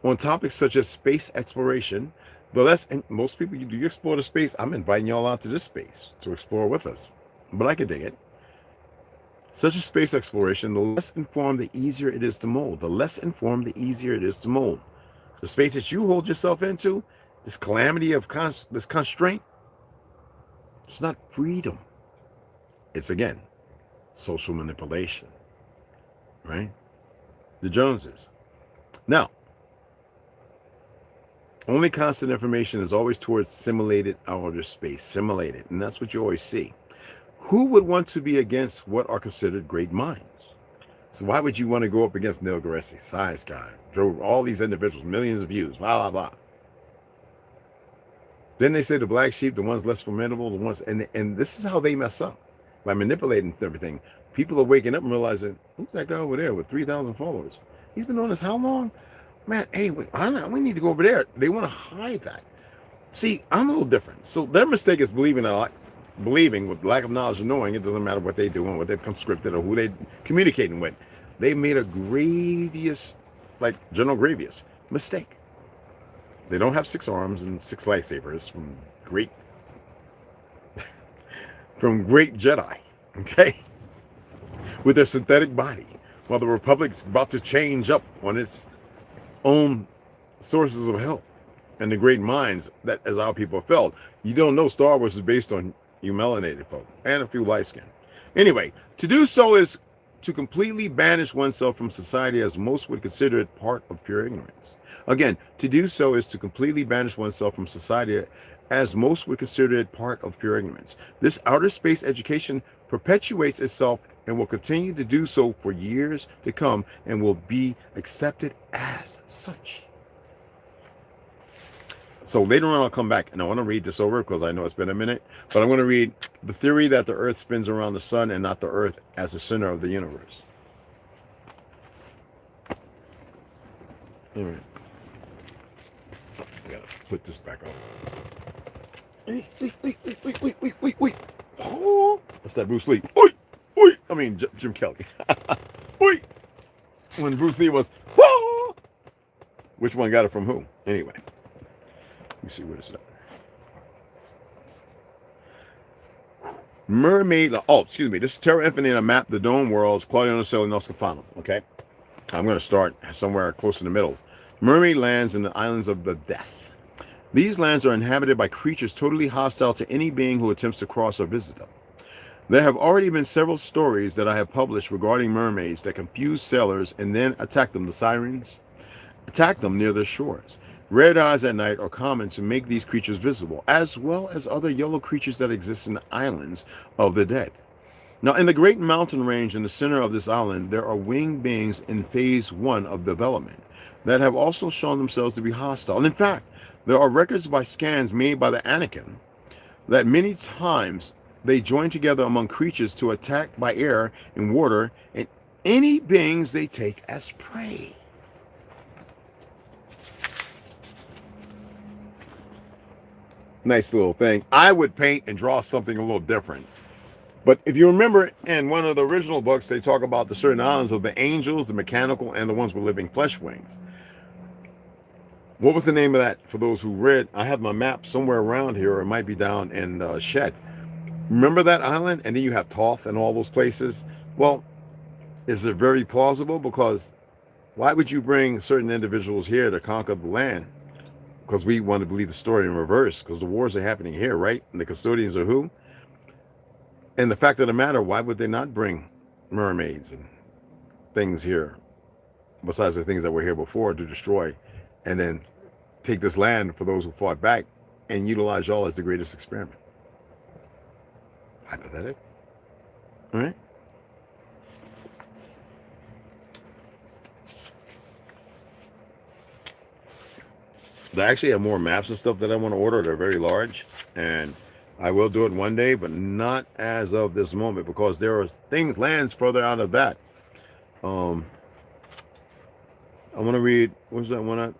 on topics such as space exploration. The less, and most people, do you explore the space? I'm inviting y'all out to this space to explore with us, but I can dig it. Such a space exploration, the less informed, the easier it is to mold. The less informed, the easier it is to mold. The space that you hold yourself into, this calamity of this constraint, it's not freedom. It's, again, social manipulation, right? The Joneses. Now, only constant information is always towards simulated outer space, simulated, and that's what you always see. Who would want to be against what are considered great minds? So why would you want to go up against Neil deGrasse, Science Guy, drove all these individuals, millions of views, blah, blah, blah. Then they say the black sheep, the ones less formidable, the ones, and this is how they mess up. by manipulating everything. People are waking up and realizing, who's that guy over there with 3,000 followers? He's been on this how long? Man, hey, wait, we need to go over there. They want to hide that. See, I'm a little different. So their mistake is believing with lack of knowledge and knowing. It doesn't matter what they do and what they've conscripted or who they're communicating with. They made a grievous, like General Grievous, mistake. They don't have 6 arms and 6 lightsabers from great Jedi, okay? With their synthetic body, while the Republic's about to change up on its own sources of help and the great minds that as our people felt. You don't know Star Wars is based on you melanated folk and a few light skin. Anyway, to do so is to completely banish oneself from society, as most would consider it part of pure ignorance. Again, to do so is to completely banish oneself from society, as most would consider it part of pure ignorance. This outer space education perpetuates itself and will continue to do so for years to come, and will be accepted as such. So later on, I'll come back and I want to read this over because I know it's been a minute, but I'm going to read the theory that the earth spins around the sun and not the earth as the center of the universe. All right. I got to put this back on. Wait. Oh, that's that Bruce Lee. Oi! I mean, Jim Kelly. Oi! When Bruce Lee was, oh! Which one got it from who? Anyway. Let me see, where is it at? Mermaid, oh, excuse me. This is Terra Infinita map, the Dome Worlds, Claudio Nocelli, Noscafano, okay? I'm going to start somewhere close in the middle. Mermaid lands in the islands of the death. These lands are inhabited by creatures totally hostile to any being who attempts to cross or visit them. There have already been several stories that I have published regarding mermaids that confuse sailors and then attack them. The sirens attack them near their shores. Red eyes at night are common to make these creatures visible, as well as other yellow creatures that exist in the islands of the dead. Now, in the great mountain range in the center of this island, there are winged beings in phase 1 of development that have also shown themselves to be hostile. And in fact, there are records by scans made by the Anakin that many times they join together among creatures to attack by air and water and any beings they take as prey. Nice little thing. I would paint and draw something a little different. But if you remember in one of the original books, they talk about the certain islands of the angels, the mechanical, and the ones with living flesh wings. What was the name of that for those who read? I have my map somewhere around here, or it might be down in Shed. Remember that island? And then you have Toth and all those places. Well, is it very plausible? Because why would you bring certain individuals here to conquer the land? Because we want to believe the story in reverse, because the wars are happening here, right? And the custodians are who? And the fact of the matter, why would they not bring mermaids and things here, besides the things that were here before, to destroy, and then take this land for those who fought back and utilize y'all as the greatest experiment? Hypothetical. All right? I actually have more maps and stuff that I want to order. They're very large, and I will do it one day, but not as of this moment, because there are lands further out of that. I want to read, what's that one at?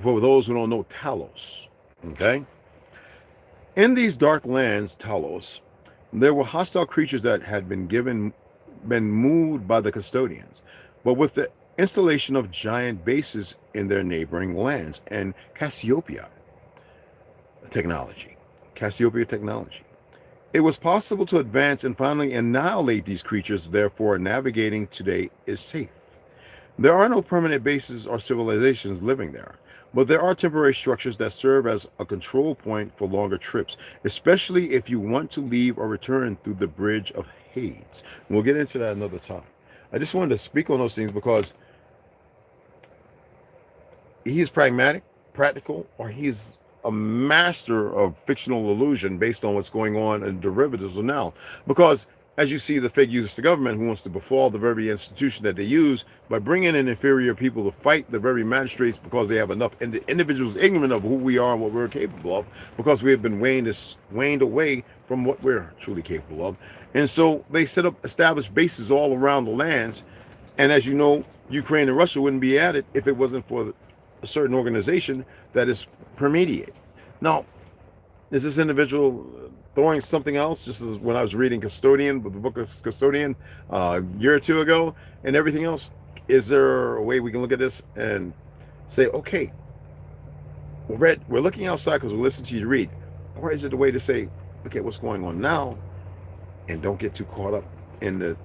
For those who don't know, Talos. Okay? In these dark lands, Talos, there were hostile creatures that had been moved by the custodians, but with the installation of giant bases in their neighboring lands and Cassiopeia technology, it was possible to advance and finally annihilate these creatures. Therefore, navigating today is safe. There are no permanent bases or civilizations living there, but there are temporary structures that serve as a control point for longer trips, especially if you want to leave or return through the Bridge of Hades. We'll get into that another time. I just wanted to speak on those things because he's pragmatic, practical, or he's a master of fictional illusion based on what's going on in derivatives of now. Because as you see the fake use of government who wants to befall the very institution that they use by bringing in inferior people to fight the very magistrates because they have enough individuals ignorant of who we are and what we're capable of, because we have been waned away from what we're truly capable of. And so they set up established bases all around the lands. And as you know, Ukraine and Russia wouldn't be at it if it wasn't for a certain organization that is permediate. Now, is this individual throwing something else? Just as when I was reading Custodian, the book of Custodian, a year or two ago, and everything else, is there a way we can look at this and say, okay, we're looking outside because we listen to you read, or is it a way to say, okay, what's going on now, and don't get too caught up in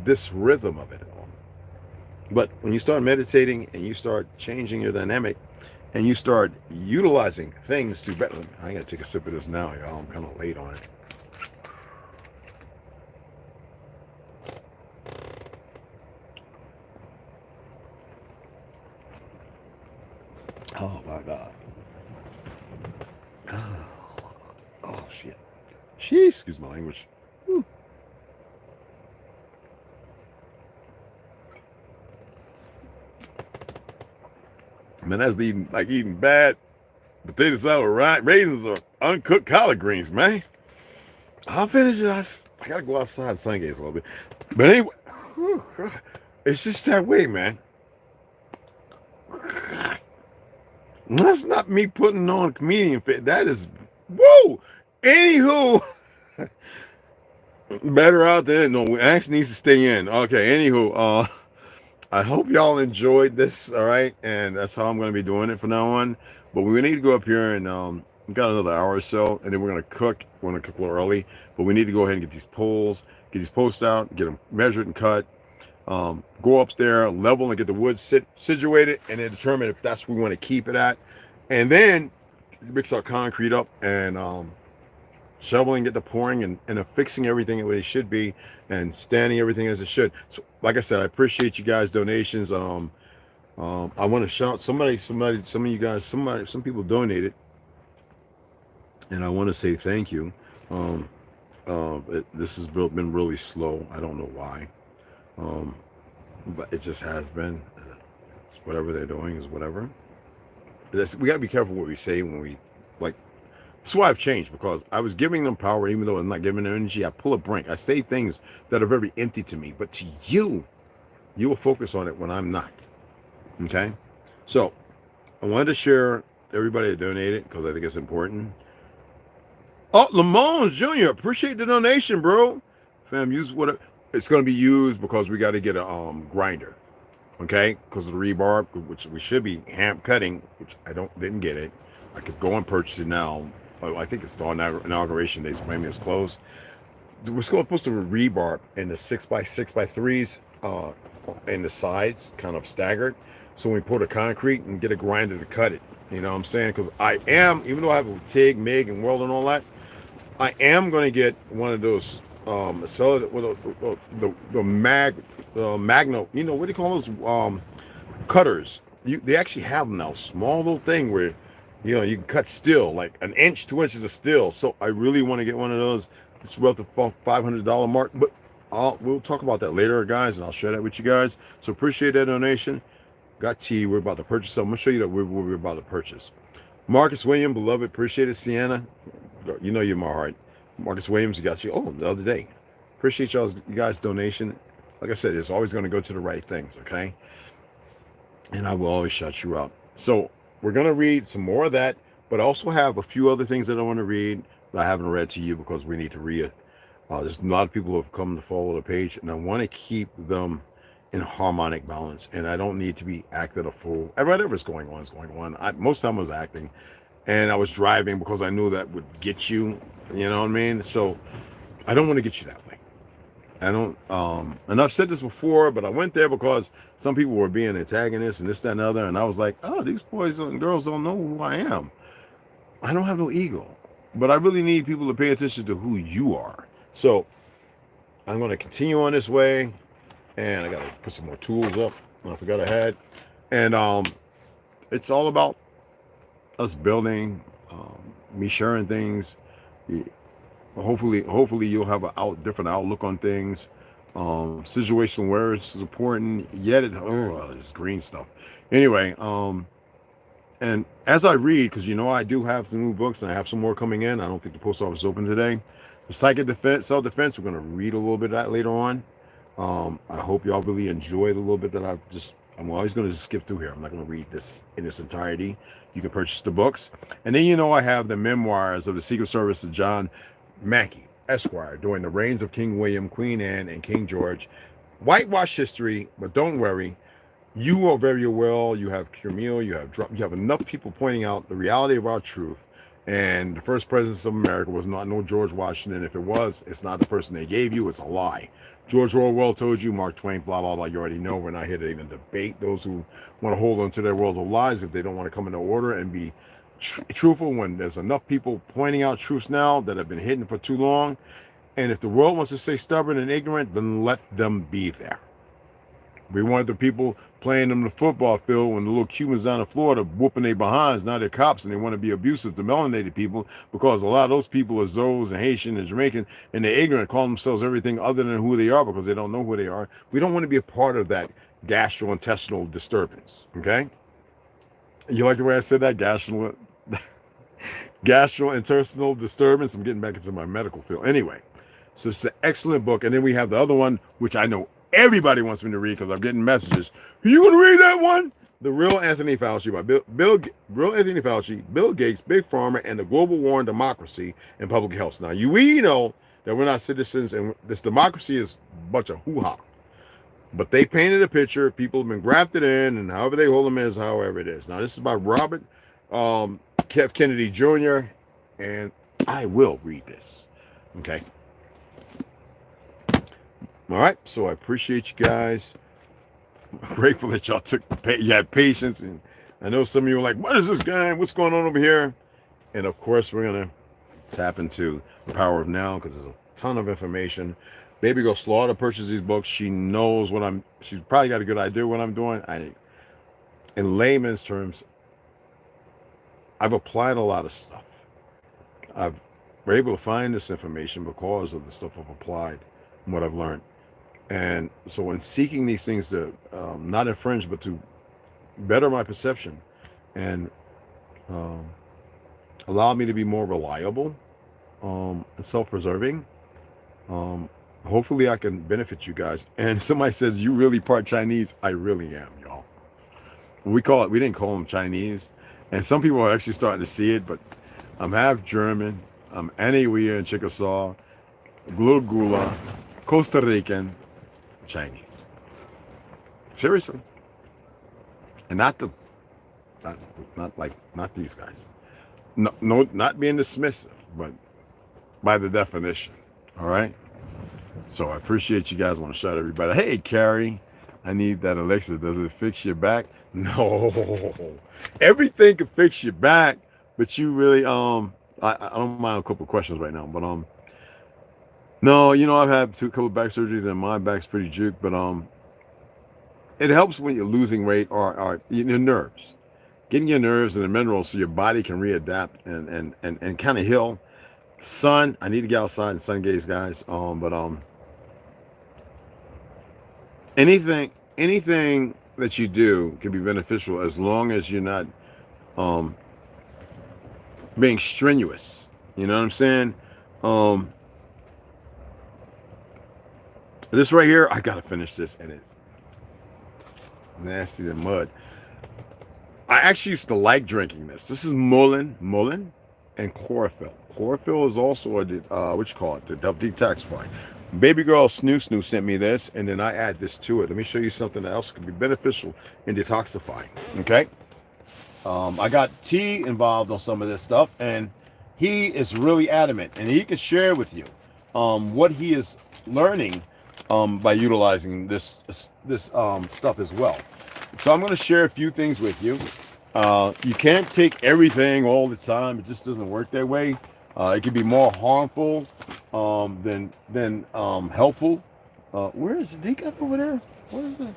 this rhythm of it all? But when you start meditating and you start changing your dynamic, and you start utilizing things to better. I gotta take a sip of this now, y'all. I'm kind of late on it. Oh my God. Oh shit. Sheesh, excuse my language. Whew. Man, that's eating bad potato salad with raisins or uncooked collard greens, man. I'll finish it. I gotta go outside and sun gaze a little bit. But anyway, it's just that way, man. That's not me putting on comedian fit. That is, whoa. Anywho, better out there. No, it actually needs to stay in. Okay, anywho, I hope y'all enjoyed this, all right? And that's how I'm going to be doing it from now on. But we need to go up here and we got another hour or so, and then we're going to cook. We're going to cook a little early, but we need to go ahead and get these posts out, get them measured and cut, go up there, level, and get the wood situated, and then determine if that's where we want to keep it at. And then mix our concrete up and shoveling, get the pouring, and fixing everything the way it should be, and standing everything as it should. So, like I said, I appreciate you guys' donations. I want to shout some of you guys, some people donated, and I want to say thank you. This has been really slow. I don't know why, but it just has been. Whatever they're doing is whatever. We got to be careful what we say when we like. That's why I've changed, because I was giving them power, even though I'm not giving them energy. I pull a brink. I say things that are very empty to me, but to you, you will focus on it when I'm not. Okay? So, I wanted to share everybody that donated, because I think it's important. Oh, Lamons Jr., appreciate the donation, bro. Fam, use what it's going to be used because we got to get a grinder. Okay? Because of the rebar, which we should be hand cutting, which I didn't get it. I could go and purchase it now. I think it's the inauguration day, so maybe it's closed. We're supposed to rebar in the 6x6x3s in the sides, kind of staggered. So when we pour the concrete and get a grinder to cut it, you know what I'm saying? Because I am, even though I have a TIG, MIG, and weld and all that, I am going to get one of those the Magno, you know, what do you call those cutters? They actually have them now, small little thing where, you know, you can cut steel, like 1 inch, 2 inches of steel. So I really want to get one of those. It's worth the $500 mark, but we'll talk about that later, guys, and I'll share that with you guys. So appreciate that donation. Got tea. We're about to purchase something. I'm going to show you that what we're about to purchase. Marcus William, beloved, appreciate it. Sienna, you know you're my heart. Marcus Williams, you got you. Oh, the other day. Appreciate you guys' donation. Like I said, it's always going to go to the right things, okay? And I will always shout you out. So we're going to read some more of that, but I also have a few other things that I want to read that I haven't read to you because we need to read it. There's a lot of people who have come to follow the page, and I want to keep them in harmonic balance, and I don't need to be acting a fool. Whatever's going on is going on. Most of the time I was acting, and I was driving because I knew that would get you, you know what I mean? So I don't want to get you that way. I don't, and I've said this before, but I went there because some people were being antagonists and this, that, and other, and I was like, oh, these boys and girls don't know who I am. I don't have no ego, but I really need people to pay attention to who you are. So I'm going to continue on this way, and I got to put some more tools up. I forgot I had, and it's all about us building, me sharing things, hopefully you'll have a different outlook on things. Situational awareness is important. Yet it's green stuff. Anyway, and as I read, because I do have some new books and I have some more coming in. I don't think the post office is open today. The psychic defense, self-defense, we're going to read a little bit of that later on. I hope y'all really enjoy the little bit that I'm always going to just skip through here. I'm not going to read this in its entirety. You can purchase the books. And then I have the memoirs of the Secret Service of John Mackey, Esquire, during the reigns of King William, Queen Anne, and King George. Whitewash history, but don't worry. You are very well. You have Camille. You have enough people pointing out the reality of our truth. And the first president of America was not no George Washington. If it was, it's not the person they gave you. It's a lie. George Orwell told you, Mark Twain, blah, blah, blah. You already know. We're not here to even debate those who want to hold on to their worlds of lies if they don't want to come into order and be truthful when there's enough people pointing out truths now that have been hidden for too long. And if the world wants to stay stubborn and ignorant, then let them be there. We wanted the people playing in the football field when the little Cubans down in Florida whooping their behinds. Now they're cops and they want to be abusive to melanated people because a lot of those people are Zos and Haitian and Jamaican and they're ignorant, call themselves everything other than who they are because they don't know who they are. We don't want to be a part of that gastrointestinal disturbance, okay? You like the way I said that? Gastrointestinal disturbance. I'm getting back into my medical field. Anyway, so it's an excellent book. And then we have the other one, which I know everybody wants me to read because I'm getting messages. Are you going to read that one? The Real Anthony Fauci by Real Anthony Fauci, Bill Gates, Big Pharma, and the Global War on Democracy and Public Health. Now, we know that we're not citizens and this democracy is a bunch of hoo-ha. But they painted a picture. People have been grafted in, and however they hold them is however it is. Now, this is by Robert Kev Kennedy Jr., and I will read this. Okay. All right, so I appreciate you guys. I'm grateful that y'all you had patience, and I know some of you were like, what is this guy? What's going on over here? And of course, we're going to tap into the power of now because there's a ton of information. Baby Girl Slaughter purchased these books. She knows she's probably got a good idea what I'm doing. In layman's terms, I've applied a lot of stuff. We're able to find this information because of the stuff I've applied and what I've learned. And so in seeking these things to not infringe, but to better my perception and allow me to be more reliable and self-preserving, hopefully I can benefit you guys. And somebody says, you really part Chinese. I really am, y'all. We didn't call them Chinese. And some people are actually starting to see it, but I'm half German. I'm Aniwea and Chickasaw, Gula, Costa Rican, Chinese. Seriously. And not these guys. No, not being dismissive, but by the definition. All right. So I appreciate you guys. I want to shout everybody. Hey, Carrie, I need that Alexa. Does it fix your back? No. Everything can fix your back, but you really I don't mind a couple of questions right now, but no, I've had a couple of back surgeries and my back's pretty juke, but it helps when you're losing weight or your nerves, getting your nerves and the minerals so your body can readapt and kind of heal. Sun, I need to get outside and sun gaze, guys. But anything that you do can be beneficial as long as you're not being strenuous. You know what I'm saying? This right here, I gotta finish this, and it's nasty than mud. I actually used to like drinking this. This is mullein, and chlorophyll. Chlorophyll is also the detoxify. Baby girl Snoo sent me this, and then I add this to it. Let me show you something else that can be beneficial in detoxifying. Okay. I got T involved on some of this stuff, and he is really adamant, and he can share with you what he is learning by utilizing this stuff as well. So I'm going to share a few things with you. You can't take everything all the time. It just doesn't work that way. It can be more harmful than helpful. Where is it? Did he got over there? What is it?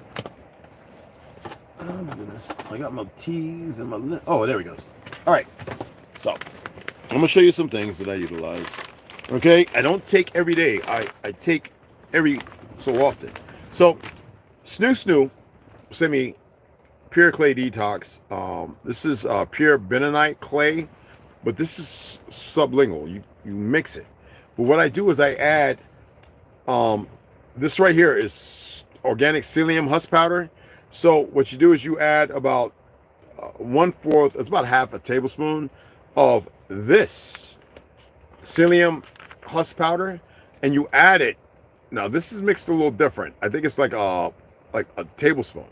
Oh my goodness. I got my T's and my... Oh, there he goes. All right. So I'm going to show you some things that I utilize. Okay, I don't take every day. I take every so often. So Snoo sent me pure clay detox. This is pure bentonite clay, but this is sublingual. You mix it. But what I do is I add this right here is organic psyllium husk powder. So what you do is you add about 1/4, it's about half a tablespoon of this psyllium husk powder, and you add it. Now this is mixed a little different. I think it's like a tablespoon.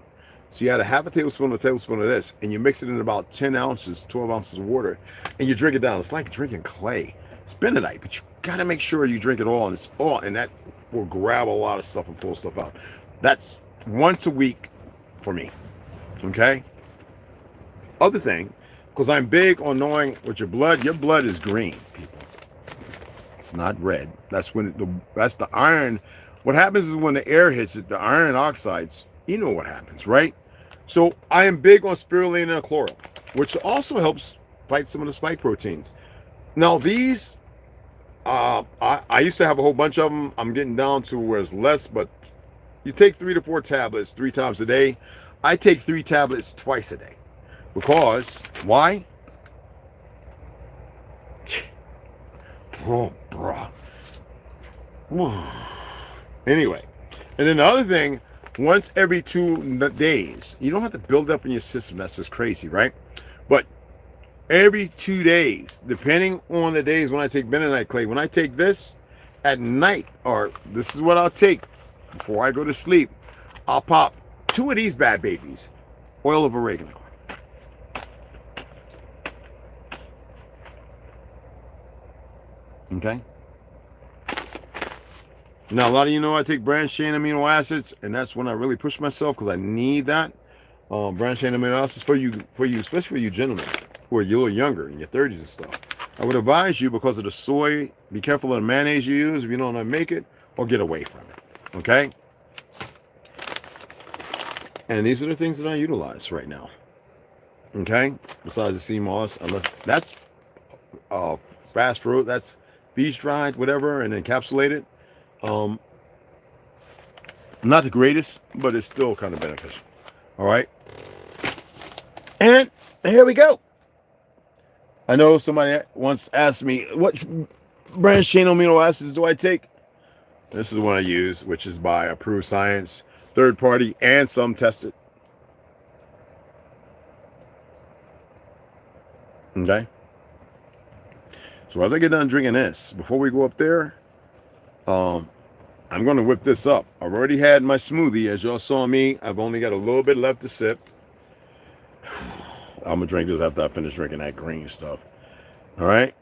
So you add a half a tablespoon of this, and you mix it in about 10 ounces, 12 ounces of water, and you drink it down. It's like drinking clay. It's bentonite, but you gotta make sure you drink it all, and it's all, and that will grab a lot of stuff and pull stuff out. That's once a week for me. Okay. Other thing, because I'm big on knowing what your blood is green, people. It's not red. That's when that's the iron. What happens is when the air hits it, the iron oxides, you know what happens, right? So I am big on spirulina and chloral, which also helps fight some of the spike proteins. Now these, I used to have a whole bunch of them. I'm getting down to where it's less, but you take 3 to 4 tablets 3 times a day. I take 3 tablets twice a day. Because, why? Oh, bruh. Anyway, and then the other thing, once every 2 days, you don't have to build up in your system. That's just crazy, right? But every 2 days, depending on the days when I take bentonite clay, when I take this at night, or this is what I'll take before I go to sleep, I'll pop 2 of these bad babies, oil of oregano. Okay. Now a lot of you know I take branched chain amino acids, and that's when I really push myself because I need that. Branched chain amino acids for you, especially for you gentlemen who are a little younger in your 30s and stuff. I would advise you, because of the soy, be careful of the mayonnaise you use if you don't know how to make it, or get away from it. Okay. And these are the things that I utilize right now. Okay. Besides the sea moss, unless that's fast fruit, that's freeze dried, whatever, and encapsulated. Not the greatest, but it's still kind of beneficial. All right. And here we go. I know somebody once asked me, what branched chain amino acids do I take? This is the one I use, which is by approved science, third party, and some tested. Okay. So as I get done drinking this, before we go up there, I'm going to whip this up. I've already had my smoothie, as y'all saw me. I've only got a little bit left to sip. I'm going to drink this after I finish drinking that green stuff. All right.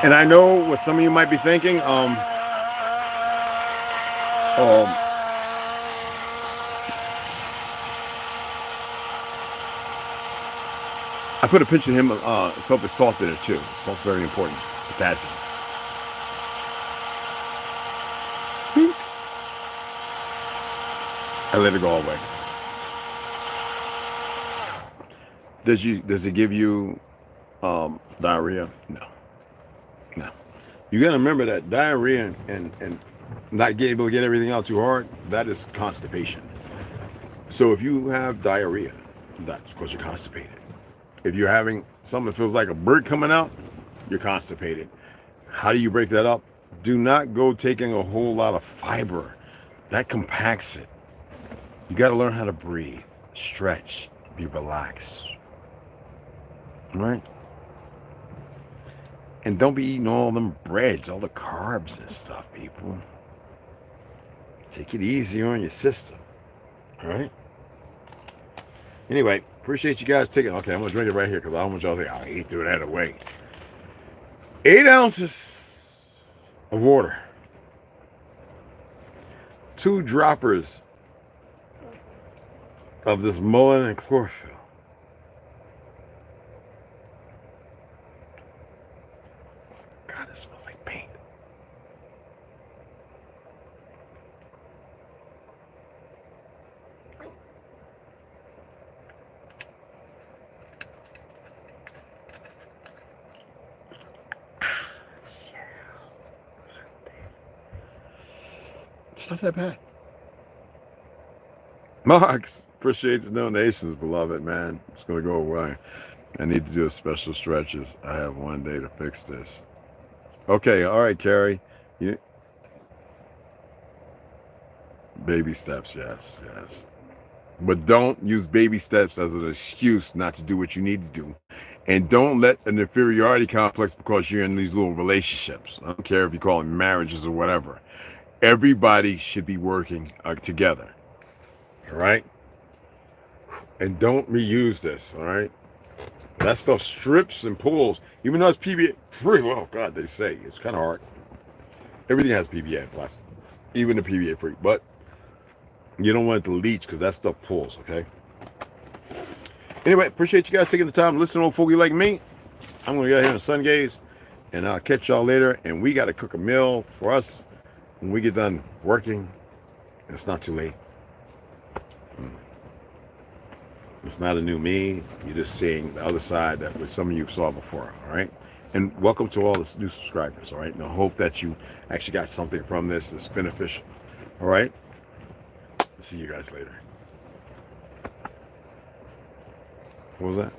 And I know what some of you might be thinking. I put a pinch of him Celtic salt in it too. Salt's very important. Potassium. I let it go all the way. Does it give you diarrhea? No. No. You gotta remember that diarrhea and not being able to get everything out too hard, that is constipation. So if you have diarrhea, that's because you're constipated. If you're having something that feels like a bird coming out, you're constipated. How do you break that up? Do not go taking a whole lot of fiber. That compacts it. You got to learn how to breathe, stretch, be relaxed. All right? And don't be eating all them breads, all the carbs and stuff, people. Take it easy on your system. All right? Anyway, appreciate you guys taking. Okay, I'm going to drink it right here because I don't want y'all to think, oh, he threw that away. 8 ounces of water. 2 droppers of this mullein and chlorophyll. God, it smells like paint. It's not that bad. Marks, appreciate the donations, beloved, man. It's going to go away. I need to do a special stretches. I have one day to fix this. Okay, all right, Carrie. Baby steps, yes. But don't use baby steps as an excuse not to do what you need to do. And don't let an inferiority complex because you're in these little relationships. I don't care if you call them marriages or whatever. Everybody should be working together. All right? And don't reuse this, all right? That stuff strips and pulls. Even though it's PBA free, well, God, they say it's kind of hard. Everything has PBA plus, even the PBA free. But you don't want it to leach because that stuff pulls, okay? Anyway, appreciate you guys taking the time to listen to old fogey like me. I'm going to get out here in the sun gaze, and I'll catch y'all later. And we got to cook a meal for us when we get done working. It's not too late. It's not a new me. You're just seeing the other side that which some of you saw before, all right? And welcome to all the new subscribers, all right? And I hope that you actually got something from this that's beneficial, all right? See you guys later. What was that?